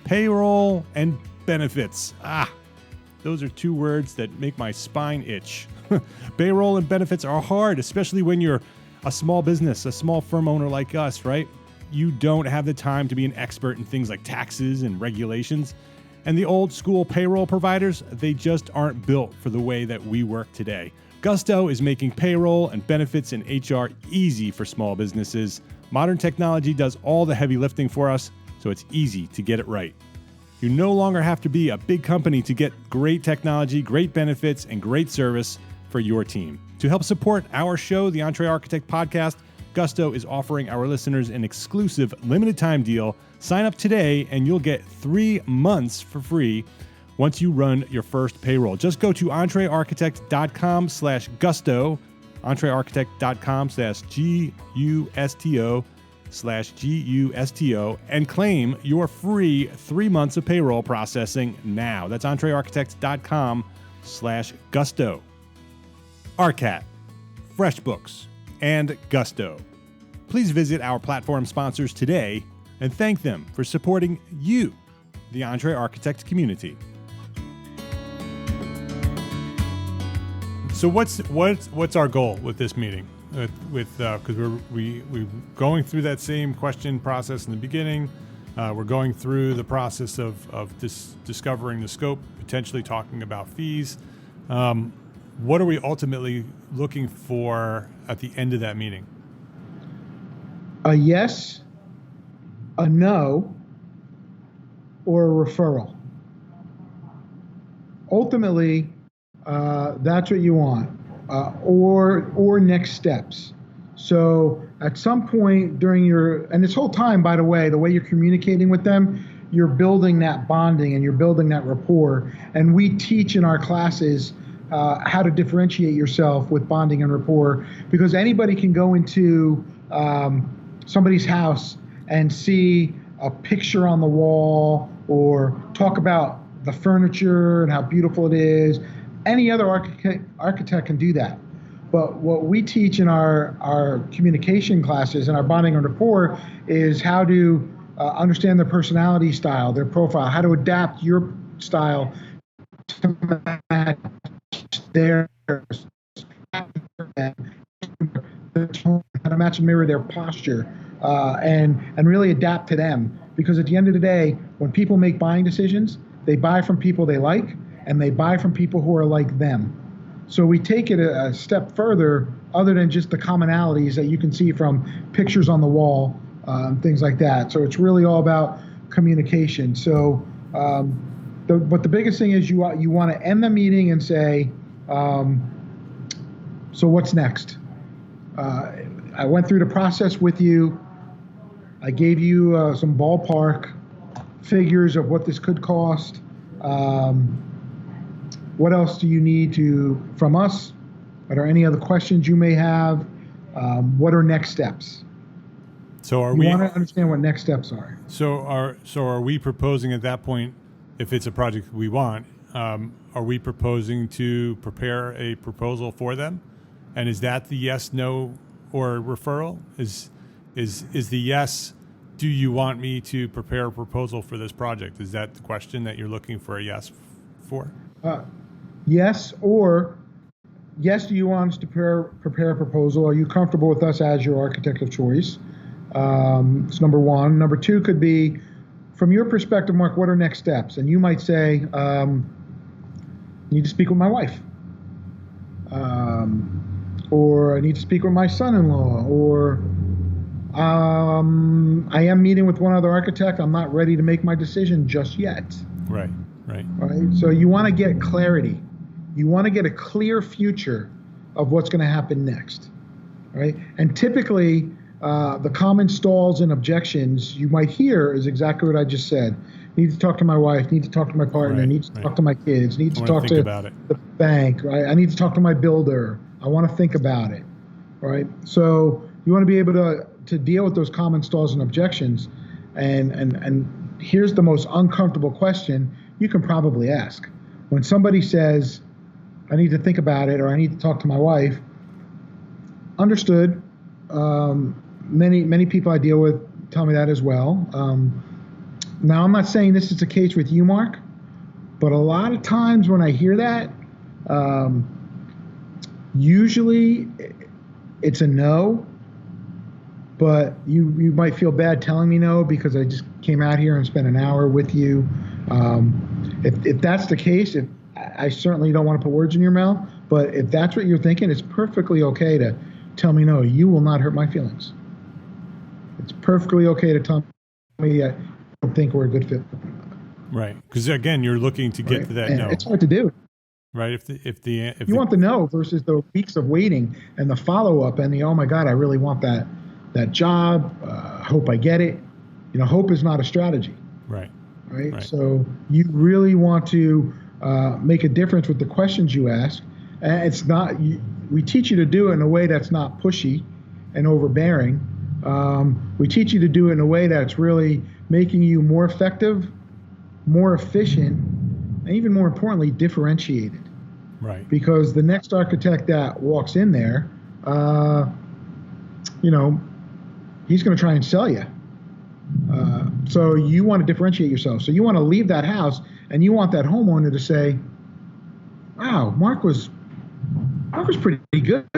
Payroll and benefits. Those are 2 words that make my spine itch. Payroll and benefits are hard, especially when you're a small business, a small firm owner like us, right? You don't have the time to be an expert in things like taxes and regulations. And the old school payroll providers, they just aren't built for the way that we work today. Gusto is making payroll and benefits and HR easy for small businesses. Modern technology does all the heavy lifting for us, so it's easy to get it right. You no longer have to be a big company to get great technology, great benefits, and great service for your team. To help support our show, the EntreArchitect podcast, Gusto is offering our listeners an exclusive limited time deal. Sign up today and you'll get 3 months for free once you run your first payroll. Just go to EntreArchitect.com/Gusto, EntreArchitect.com/GUSTO EntreArchitect.com/GUSTO and claim your free 3 months of payroll processing now. That's EntreArchitect.com/Gusto. ARCAT, FreshBooks, and Gusto. Please visit our platform sponsors today and thank them for supporting you, the EntreArchitect community. So what's our goal with this meeting? Because we're going through that same question process in the beginning. We're going through the process of discovering the scope, potentially talking about fees. What are we ultimately looking for at the end of that meeting? A yes, a no, or a referral. Ultimately, that's what you want, or next steps. So at some point during and this whole time, by the way you're communicating with them, you're building that bonding and you're building that rapport. And we teach in our classes how to differentiate yourself with bonding and rapport, because anybody can go into somebody's house and see a picture on the wall or talk about the furniture and how beautiful it is. Any other architect can do that. But what we teach in our communication classes and our bonding and rapport is how to understand their personality style, their profile, how to adapt your style to match theirs, how to match and mirror their posture, and really adapt to them. Because at the end of the day, when people make buying decisions, they buy from people they like, and they buy from people who are like them. So we take it a step further, other than just the commonalities that you can see from pictures on the wall, things like that. So it's really all about communication. So, but the biggest thing is you want to end the meeting and say, so what's next? I went through the process with you. I gave you some ballpark figures of what this could cost. What else do you need from us? Are there any other questions you may have? What are next steps? So we want to understand what next steps are. So are we proposing at that point, if it's a project we want, are we proposing to prepare a proposal for them? And is that the yes, no, or referral? Is the yes, do you want me to prepare a proposal for this project? Is that the question that you're looking for a yes for? Yes, or yes, do you want us to prepare a proposal? Are you comfortable with us as your architect of choice? It's number one. Number two could be, from your perspective, Mark, what are next steps? And you might say, need to speak with my wife. Or I need to speak with my son-in-law. Or I am meeting with one other architect. I'm not ready to make my decision just yet. Right. So you want to get clarity. You want to get a clear future of what's going to happen next, right? And typically, the common stalls and objections you might hear is exactly what I just said. Need to talk to my wife, need to talk to my partner, need to talk to my kids, need to talk to the bank, right? I need to talk to my builder. I want to think about it, right? So you want to be able to deal with those common stalls and objections. And here's the most uncomfortable question you can probably ask. When somebody says, I need to think about it, or I need to talk to my wife, understood. Many people I deal with tell me that as well. Now, I'm not saying this is the case with you, Mark, but a lot of times when I hear that, usually it's a no, but you might feel bad telling me no because I just came out here and spent an hour with you. If that's the case, I certainly don't want to put words in your mouth, but if that's what you're thinking, it's perfectly okay to tell me no. You will not hurt my feelings. It's perfectly okay to tell me I don't think we're a good fit. Right, because again, you're looking to get to that no. It's hard to do. Right, if you want the no versus the weeks of waiting and the follow up and the oh my God, I really want that job. Hope I get it. Hope is not a strategy. Right. So you really want to make a difference with the questions you ask. And it's not. We teach you to do it in a way that's not pushy and overbearing. We teach you to do it in a way that's really making you more effective, more efficient, and even more importantly, differentiated. Right. Because the next architect that walks in there, you know, he's going to try and sell you. So you want to differentiate yourself. So you want to leave that house, and you want that homeowner to say, "Wow, Mark was pretty good.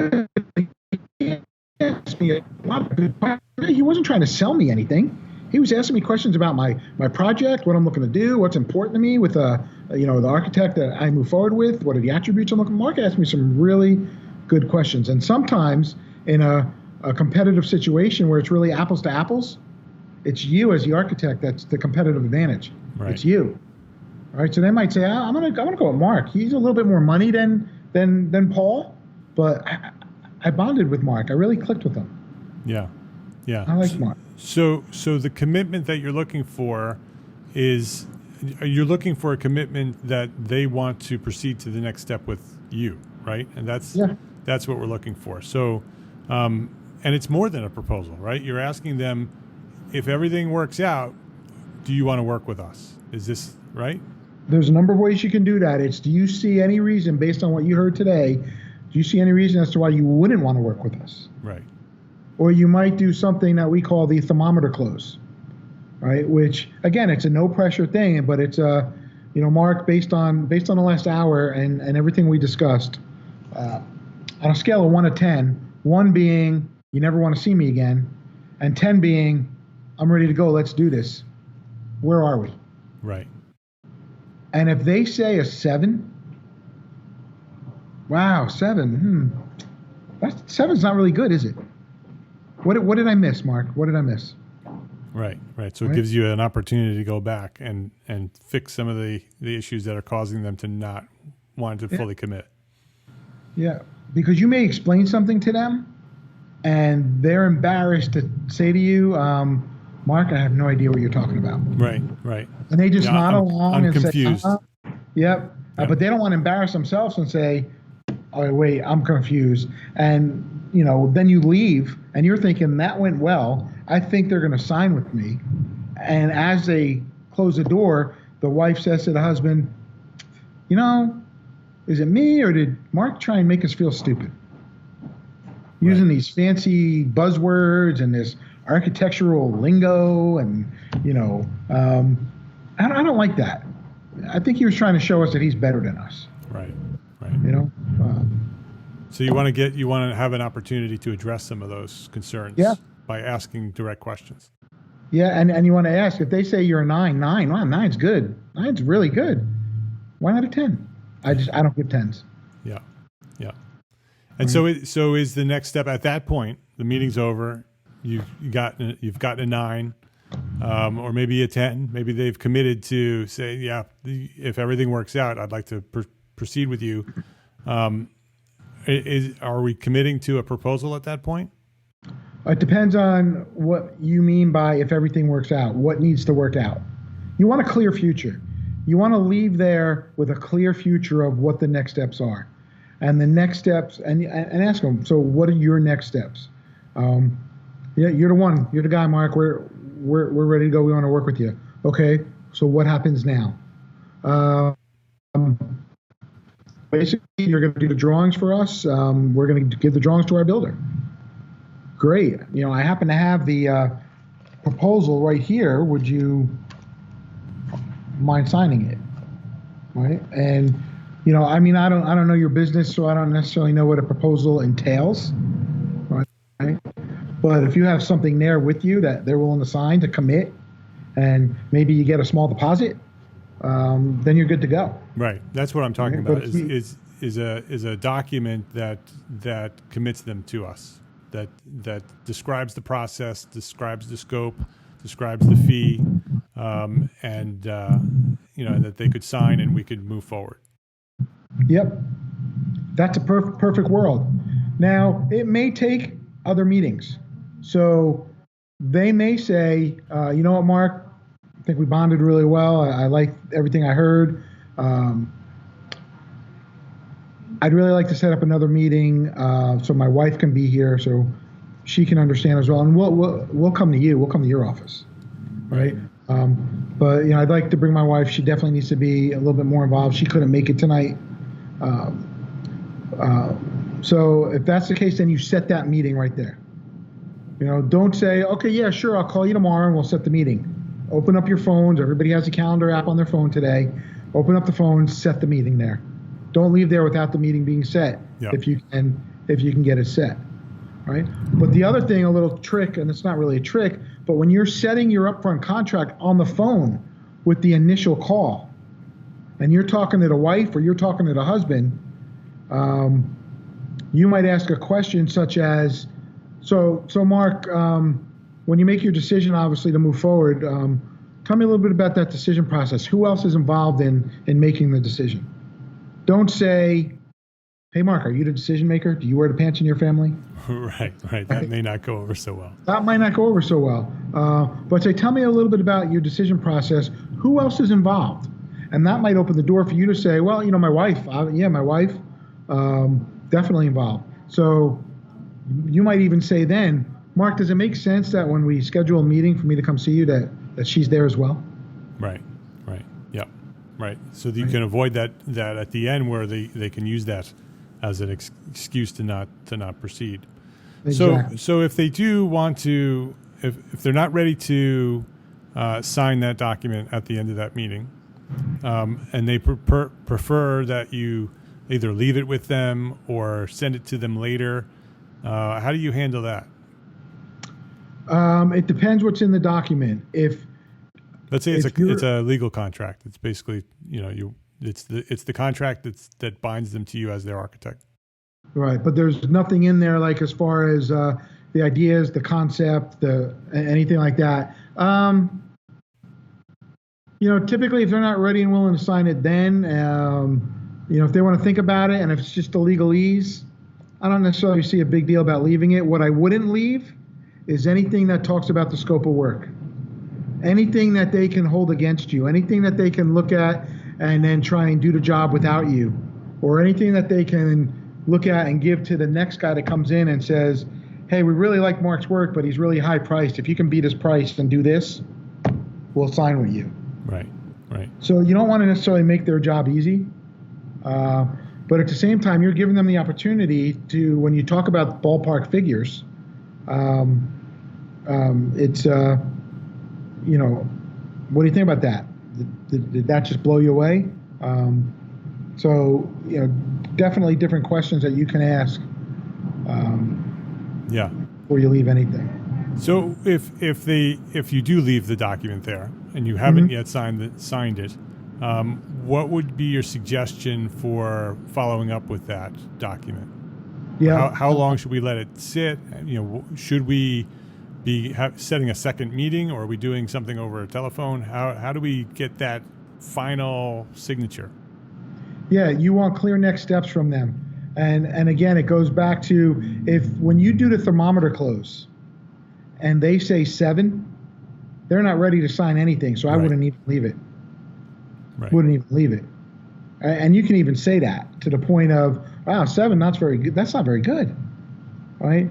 He asked me a lot of good questions. He wasn't trying to sell me anything. He was asking me questions about my project, what I'm looking to do, what's important to me with the architect that I move forward with. What are the attributes I'm looking for?" Mark asked me some really good questions, and sometimes in a competitive situation where it's really apples to apples, it's you as the architect that's the competitive advantage. Right. It's you. All right. So they might say, I'm gonna go with Mark. He's a little bit more money than Paul, but I bonded with Mark. I really clicked with him. Yeah. Yeah. I like Mark. So the commitment that you're looking for is you're looking for a commitment that they want to proceed to the next step with you, right? And that's what we're looking for. So, and it's more than a proposal, right? You're asking them, if everything works out, do you want to work with us? Is this right? There's a number of ways you can do that. It's, do you see any reason, based on what you heard today, do you see any reason as to why you wouldn't want to work with us? Right. Or you might do something that we call the thermometer close, right? Which, again, it's a no pressure thing, but it's Mark, based on the last hour and everything we discussed, on a scale of 1 to 10, 1 being you never want to see me again, and 10 being I'm ready to go, let's do this. Where are we? Right. And if they say a 7, wow, 7, that 7's not really good, is it? What did I miss, Mark? What did I miss? Right. So it gives you an opportunity to go back and fix some of the issues that are causing them to not want to fully commit. Yeah, because you may explain something to them, and they're embarrassed to say to you, Mark, I have no idea what you're talking about. Right. And they just nod along I'm and confused. say, yep. But they don't want to embarrass themselves and say, oh, wait, I'm confused. And, then you leave and you're thinking that went well. I think they're going to sign with me. And as they close the door, the wife says to the husband, is it me or did Mark try and make us feel stupid? Using these fancy buzzwords and this architectural lingo and, I don't like that. I think he was trying to show us that he's better than us. Right. So you want to have an opportunity to address some of those concerns by asking direct questions. Yeah, and you want to ask, if they say you're a 9, wow, 9's good. 9's really good. Why not a 10? I don't give 10s. Yeah. And so is the next step at that point, the meeting's over, you've gotten a 9, or maybe a 10. Maybe they've committed to say, if everything works out, I'd like to proceed with you. Are we committing to a proposal at that point? It depends on what you mean by if everything works out. What needs to work out? You want a clear future. You want to leave there with a clear future of what the next steps are. And the next steps, and ask them, so what are your next steps? You're the one. You're the guy, Mark. We're ready to go. We want to work with you. Okay, so what happens now? Basically, you're going to do the drawings for us. We're going to give the drawings to our builder. Great. I happen to have the proposal right here. Would you mind signing it? Right. And I don't know your business, so I don't necessarily know what a proposal entails. Right. But if you have something there with you that they're willing to sign to commit, and maybe you get a small deposit, then you're good to go. Right. That's what I'm talking about. Is a document that commits them to us. That describes the process, describes the scope, describes the fee, and that they could sign and we could move forward. Yep, that's a perfect world. Now it may take other meetings, so they may say, you know what, Mark, I think we bonded really well. I like everything I heard. I'd really like to set up another meeting so my wife can be here, so she can understand as well. And we'll come to you. We'll come to your office, right? But I'd like to bring my wife. She definitely needs to be a little bit more involved. She couldn't make it tonight. So if that's the case, then you set that meeting right there. Don't say, okay, yeah, sure, I'll call you tomorrow and we'll set the meeting. Open up your phones. Everybody has a calendar app on their phone today. Open up the phone, set the meeting there. Don't leave there without the meeting being set. Yep. If you can get it set, right? But the other thing, a little trick, and it's not really a trick, but when you're setting your upfront contract on the phone with the initial call, and you're talking to the wife or you're talking to the husband, you might ask a question such as, so Mark, when you make your decision, obviously, to move forward, tell me a little bit about that decision process. Who else is involved in making the decision? Don't say, hey, Mark, are you the decision maker? Do you wear the pants in your family? Right. That may not go over so well. That might not go over so well. But say, tell me a little bit about your decision process. Who else is involved? And that might open the door for you to say, well, my wife. My wife, definitely involved. So you might even say then, Mark, does it make sense that when we schedule a meeting for me to come see you, that she's there as well? Right. Yep. Right. So that you can avoid that at the end where they can use that as an excuse to not proceed. Exactly. So if they do want to, if they're not ready to sign that document at the end of that meeting, and they prefer that you either leave it with them or send it to them later, how do you handle that? It depends what's in the document. Let's say it's a legal contract. It's basically it's the contract that binds them to you as their architect. Right, but there's nothing in there like as far as the ideas, the concept, anything like that. Typically if they're not ready and willing to sign it, then if they want to think about it, and if it's just a legalese, I don't necessarily see a big deal about leaving it. What I wouldn't leave is anything that talks about the scope of work. Anything that they can hold against you, anything that they can look at and then try and do the job without you, or anything that they can look at and give to the next guy that comes in and says, hey, we really like Mark's work, but he's really high priced. If you can beat his price and do this, we'll sign with you. Right. So you don't want to necessarily make their job easy. But at the same time, you're giving them the opportunity to, when you talk about ballpark figures, it's, what do you think about that? Did that just blow you away? So, definitely different questions that you can ask before you leave anything. So if you do leave the document there and you haven't yet signed it, what would be your suggestion for following up with that document? Yeah. How long should we let it sit? Should we be setting a second meeting, or are we doing something over a telephone? How do we get that final signature? Yeah, you want clear next steps from them. And again, it goes back to when you do the thermometer close and they say 7, they're not ready to sign anything. So I wouldn't even leave it. Right. Wouldn't even leave it. And you can even say that to the point of, wow, 7, that's very good. That's not very good. Right?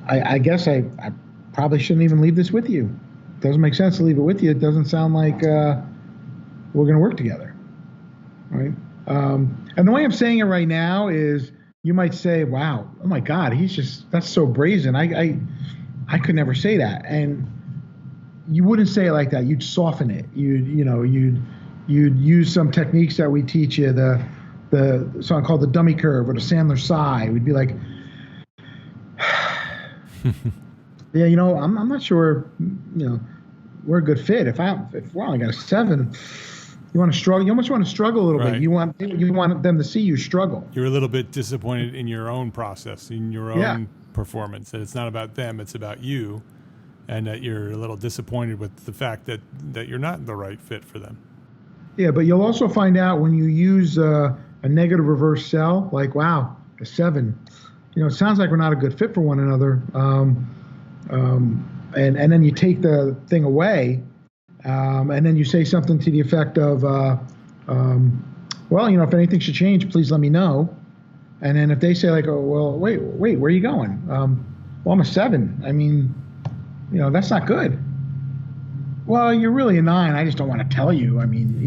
I guess I probably shouldn't even leave this with you. It doesn't make sense to leave it with you. It doesn't sound like we're going to work together. Right? And the way I'm saying it right now is you might say, wow, oh my God, that's so brazen. I could never say that. And you wouldn't say it like that. You'd soften it. You'd use some techniques that we teach you, the song called the dummy curve or the Sandler sigh. We'd be like, yeah, I'm not sure, we're a good fit. If we're only got a 7, you want to struggle. You almost want to struggle a little bit. You want them to see you struggle. You're a little bit disappointed in your own process, in your own performance. That it's not about them, it's about you, and that you're a little disappointed with the fact that you're not the right fit for them. Yeah, but you'll also find out when you use a negative reverse cell, like, wow, a 7. It sounds like we're not a good fit for one another. And then you take the thing away, and then you say something to the effect of, well, if anything should change, please let me know. And then if they say like, oh, well, wait, where are you going? Well, I'm a 7. I mean, that's not good. Well, you're really a 9. I just don't want to tell you. I mean,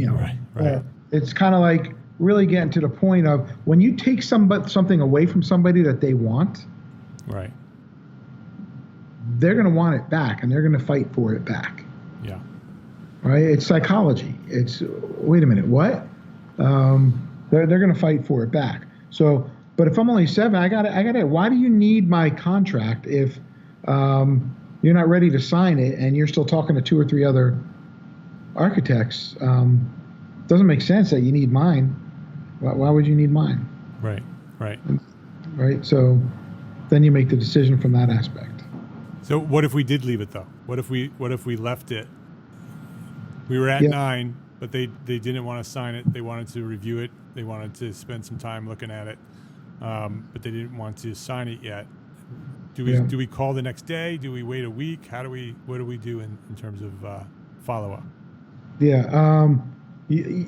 Right. It's kind of like really getting to the point of when you take something away from somebody that they want, right, they're going to want it back and they're going to fight for it back. Yeah. Right? It's psychology. It's, wait a minute, what? They're going to fight for it back. So, but if I'm only 7, I got to, why do you need my contract if you're not ready to sign it and you're still talking to 2 or 3 other architects? Doesn't make sense that you need mine. Why would you need mine? Right. Right. So then you make the decision from that aspect. So what if we did leave it though? What if we left it? We were at 9, but they didn't want to sign it. They wanted to review it. They wanted to spend some time looking at it, but they didn't want to sign it yet. Do we call the next day? Do we wait a week? What do we do in terms of follow up? Yeah. You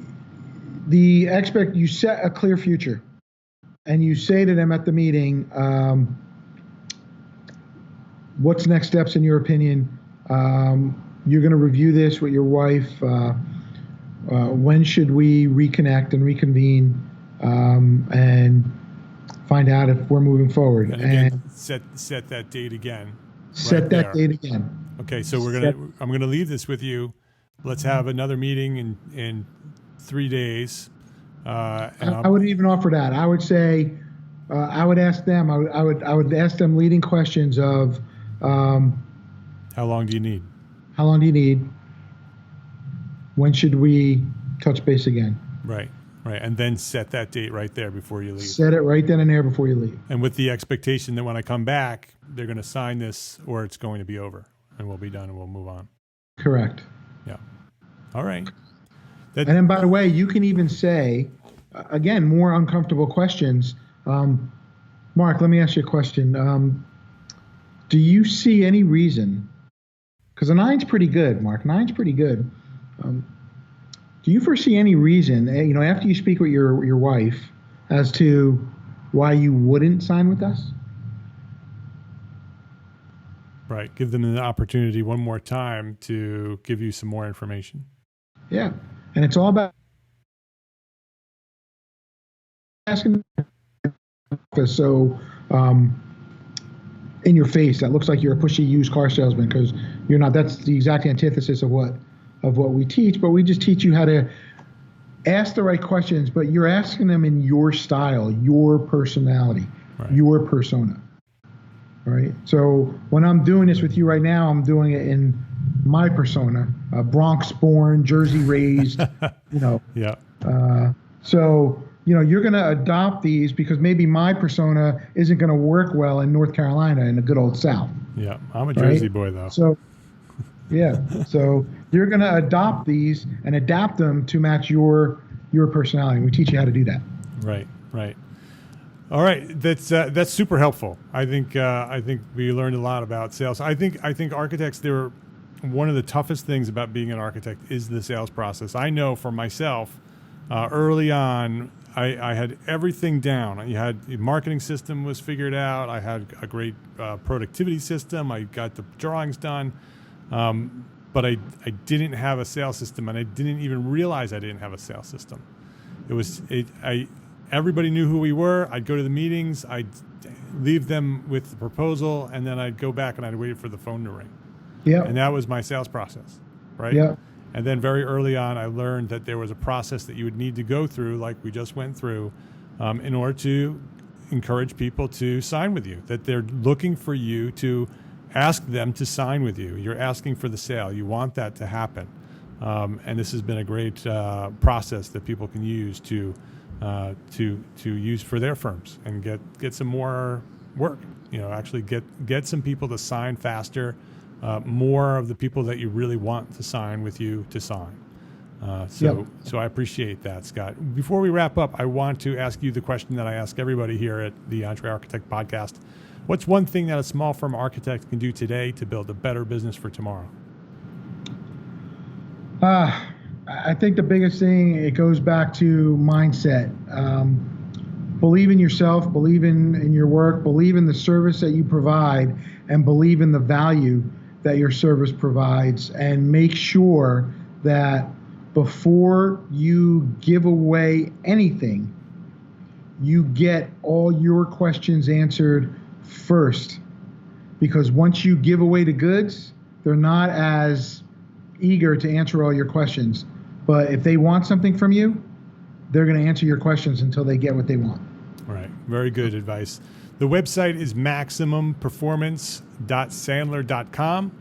set a clear future, and you say to them at the meeting, what's next steps in your opinion? You're going to review this with your wife. When should we reconnect and reconvene and find out if we're moving forward? And again, set that date again. Set that date again. Okay, so I'm gonna leave this with you. Let's have another meeting in 3 days. I would even offer that. I would say, I would ask them. I would ask them leading questions of, how long do you need? How long do you need? When should we touch base again? Right. And then set that date right there before you leave. Set it right then and there before you leave. And with the expectation that when I come back, they're going to sign this or it's going to be over and we'll be done and we'll move on. Correct. Yeah. All right. And then, by the way, you can even say, again, more uncomfortable questions. Mark, let me ask you a question. Do you see any reason, because a 9's pretty good, Mark, 9's pretty good. Do you foresee any reason, after you speak with your wife, as to why you wouldn't sign with us? Right. Give them an opportunity one more time to give you some more information. Yeah. And it's all about asking. So, in your face, that looks like you're a pushy used car salesman, because you're not. That's the exact antithesis of what we teach. But we just teach you how to ask the right questions, but you're asking them in your style, your personality, your persona. Right. So when I'm doing this with you right now, I'm doing it in my persona, Bronx born, Jersey raised, Yeah. So, you're going to adopt these because maybe my persona isn't going to work well in North Carolina in the good old South. Yeah. I'm a Jersey boy though. So, yeah. So you're going to adopt these and adapt them to match your personality. We teach you how to do that. Right. All right, that's super helpful. I think we learned a lot about sales. I think architects, one of the toughest things about being an architect is the sales process. I know for myself, early on, I had everything down. The marketing system was figured out. I had a great productivity system. I got the drawings done, but I didn't have a sales system, and I didn't even realize I didn't have a sales system. Everybody knew who we were. I'd go to the meetings. I'd leave them with the proposal, and then I'd go back and I'd wait for the phone to ring. Yeah. And that was my sales process, right? Yeah. And then very early on, I learned that there was a process that you would need to go through, like we just went through, in order to encourage people to sign with you, that they're looking for you to ask them to sign with you. You're asking for the sale. You want that to happen. And this has been a great process that people can use to use for their firms and get some more work. Actually get some people to sign faster, more of the people that you really want to sign with you to sign. So I appreciate that, Scott. Before we wrap up, I want to ask you the question that I ask everybody here at the EntreArchitect podcast. What's one thing that a small firm architect can do today to build a better business for tomorrow? I think the biggest thing, it goes back to mindset. believe in yourself, believe in your work, believe in the service that you provide, and believe in the value that your service provides, and make sure that before you give away anything, you get all your questions answered first. Because once you give away the goods, they're not as eager to answer all your questions. But if they want something from you, they're going to answer your questions until they get what they want. All right. Very good advice. The website is maximumperformance.sandler.com.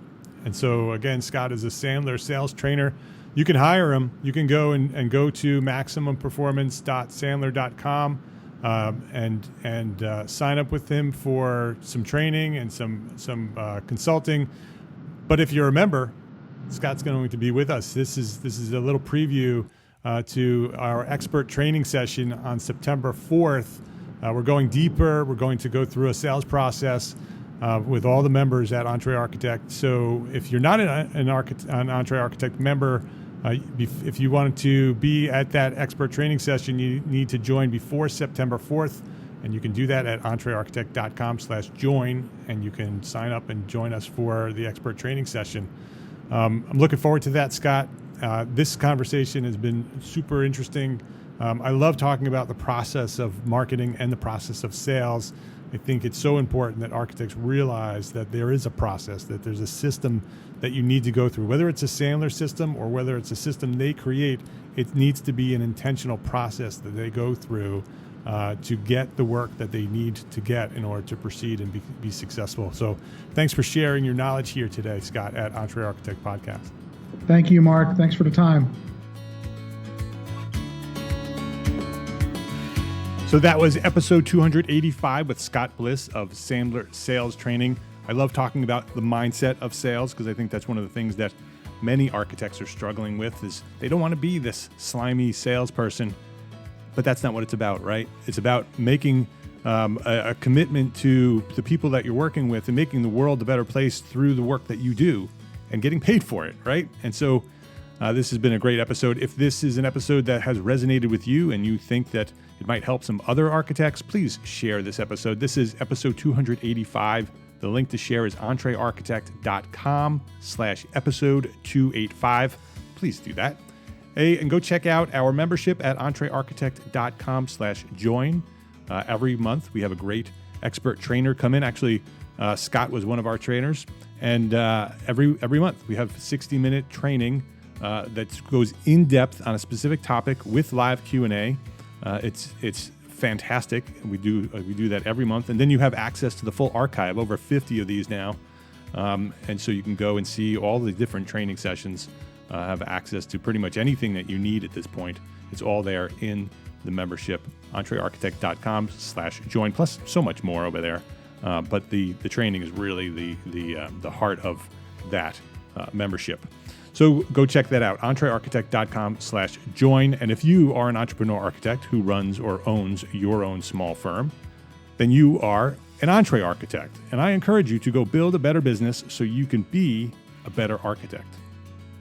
And so, again, Scott is a Sandler sales trainer. You can hire him. You can go and go to maximumperformance.sandler.com and sign up with him for some training and some consulting. But if you're a member, Scott's going to be with us. This is a little preview to our expert training session on September 4th. We're going deeper. We're going to go through a sales process with all the members at EntreArchitect. So if you're not an EntreArchitect member, if you wanted to be at that expert training session, you need to join before September 4th. And you can do that at EntreArchitect.com/join, and you can sign up and join us for the expert training session. I'm looking forward to that, Scott. This conversation has been super interesting. I love talking about the process of marketing and the process of sales. I think it's so important that architects realize that there is a process, that there's a system that you need to go through. Whether it's a Sandler system or whether it's a system they create, it needs to be an intentional process that they go through to get the work that they need to get in order to proceed and be successful. So thanks for sharing your knowledge here today, Scott, at EntreArchitect Podcast. Thank you, Mark. Thanks for the time. So that was episode 285 with Scott Bliss of Sandler Sales Training. I love talking about the mindset of sales because I think that's one of the things that many architects are struggling with is they don't want to be this slimy salesperson, but that's not what it's about, right? It's about making a commitment to the people that you're working with and making the world a better place through the work that you do and getting paid for it, right? And so this has been a great episode. If this is an episode that has resonated with you and you think that it might help some other architects, please share this episode. This is episode 285. The link to share is entrearchitect.com/episode 285. Please do that. Hey, and go check out our membership at entrearchitect.com/join. Every month we have a great expert trainer come in. Actually, Scott was one of our trainers. And every month we have 60-minute training that goes in depth on a specific topic with live Q&A. It's fantastic. We do that every month, and then you have access to the full archive, over 50 of these now, and so you can go and see all the different training sessions. Have access to pretty much anything that you need at this point. It's all there in the membership, entrearchitect.com/join. Plus, so much more over there. But the training is really the heart of that membership. So go check that out, entrearchitect.com/join. And if you are an entrepreneur architect who runs or owns your own small firm, then you are an Entre Architect. And I encourage you to go build a better business so you can be a better architect.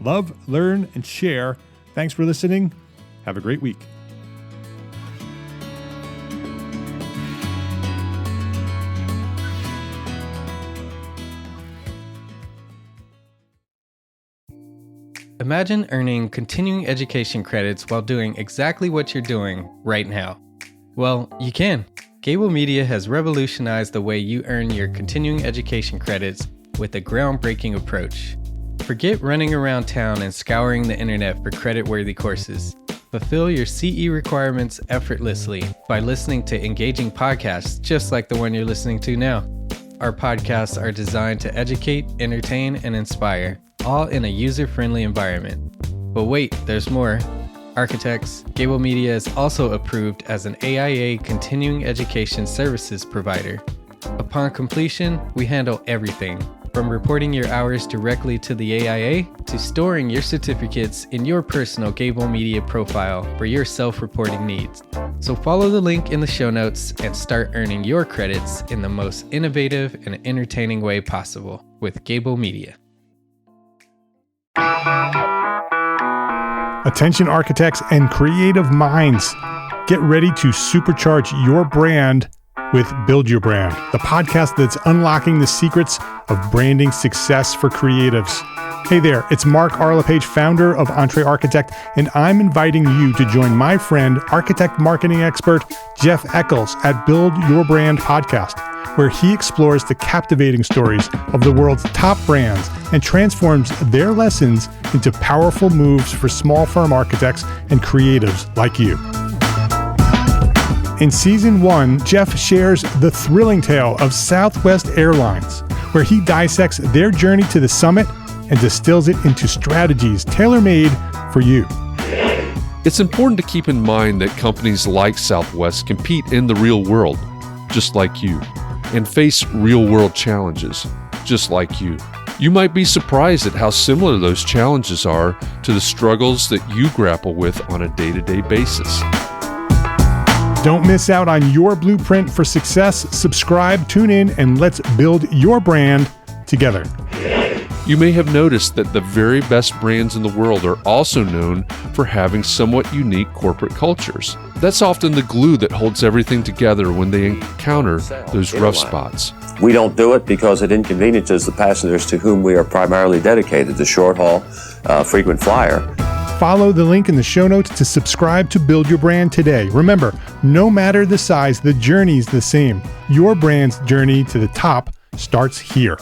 Love, learn, and share. Thanks for listening. Have a great week. Imagine earning continuing education credits while doing exactly what you're doing right now. Well, you can. Gable Media has revolutionized the way you earn your continuing education credits with a groundbreaking approach. Forget running around town and scouring the internet for credit-worthy courses. Fulfill your CE requirements effortlessly by listening to engaging podcasts just like the one you're listening to now. Our podcasts are designed to educate, entertain, and inspire, all in a user-friendly environment. But wait, there's more. Architects, Gable Media is also approved as an AIA continuing education services provider. Upon completion, we handle everything, from reporting your hours directly to the AIA to storing your certificates in your personal Gable Media profile for your self-reporting needs. So follow the link in the show notes and start earning your credits in the most innovative and entertaining way possible with Gable Media. Attention architects and creative minds. Get ready to supercharge your brand with Build Your Brand, the podcast that's unlocking the secrets of branding success for creatives. Hey there, it's Mark Arlepage, founder of EntreArchitect, and I'm inviting you to join my friend, architect marketing expert Jeff Eccles at Build Your Brand podcast, where he explores the captivating stories of the world's top brands and transforms their lessons into powerful moves for small firm architects and creatives like you. In Season 1, Jeff shares the thrilling tale of Southwest Airlines, where he dissects their journey to the summit and distills it into strategies tailor-made for you. It's important to keep in mind that companies like Southwest compete in the real world, just like you, and face real-world challenges, just like you. You might be surprised at how similar those challenges are to the struggles that you grapple with on a day-to-day basis. Don't miss out on your blueprint for success. Subscribe, tune in, and let's build your brand together. You may have noticed that the very best brands in the world are also known for having somewhat unique corporate cultures. That's often the glue that holds everything together when they encounter those rough spots. We don't do it because it inconveniences the passengers to whom we are primarily dedicated, the short haul, frequent flyer. Follow the link in the show notes to subscribe to Build Your Brand today. Remember, no matter the size, the journey's the same. Your brand's journey to the top starts here.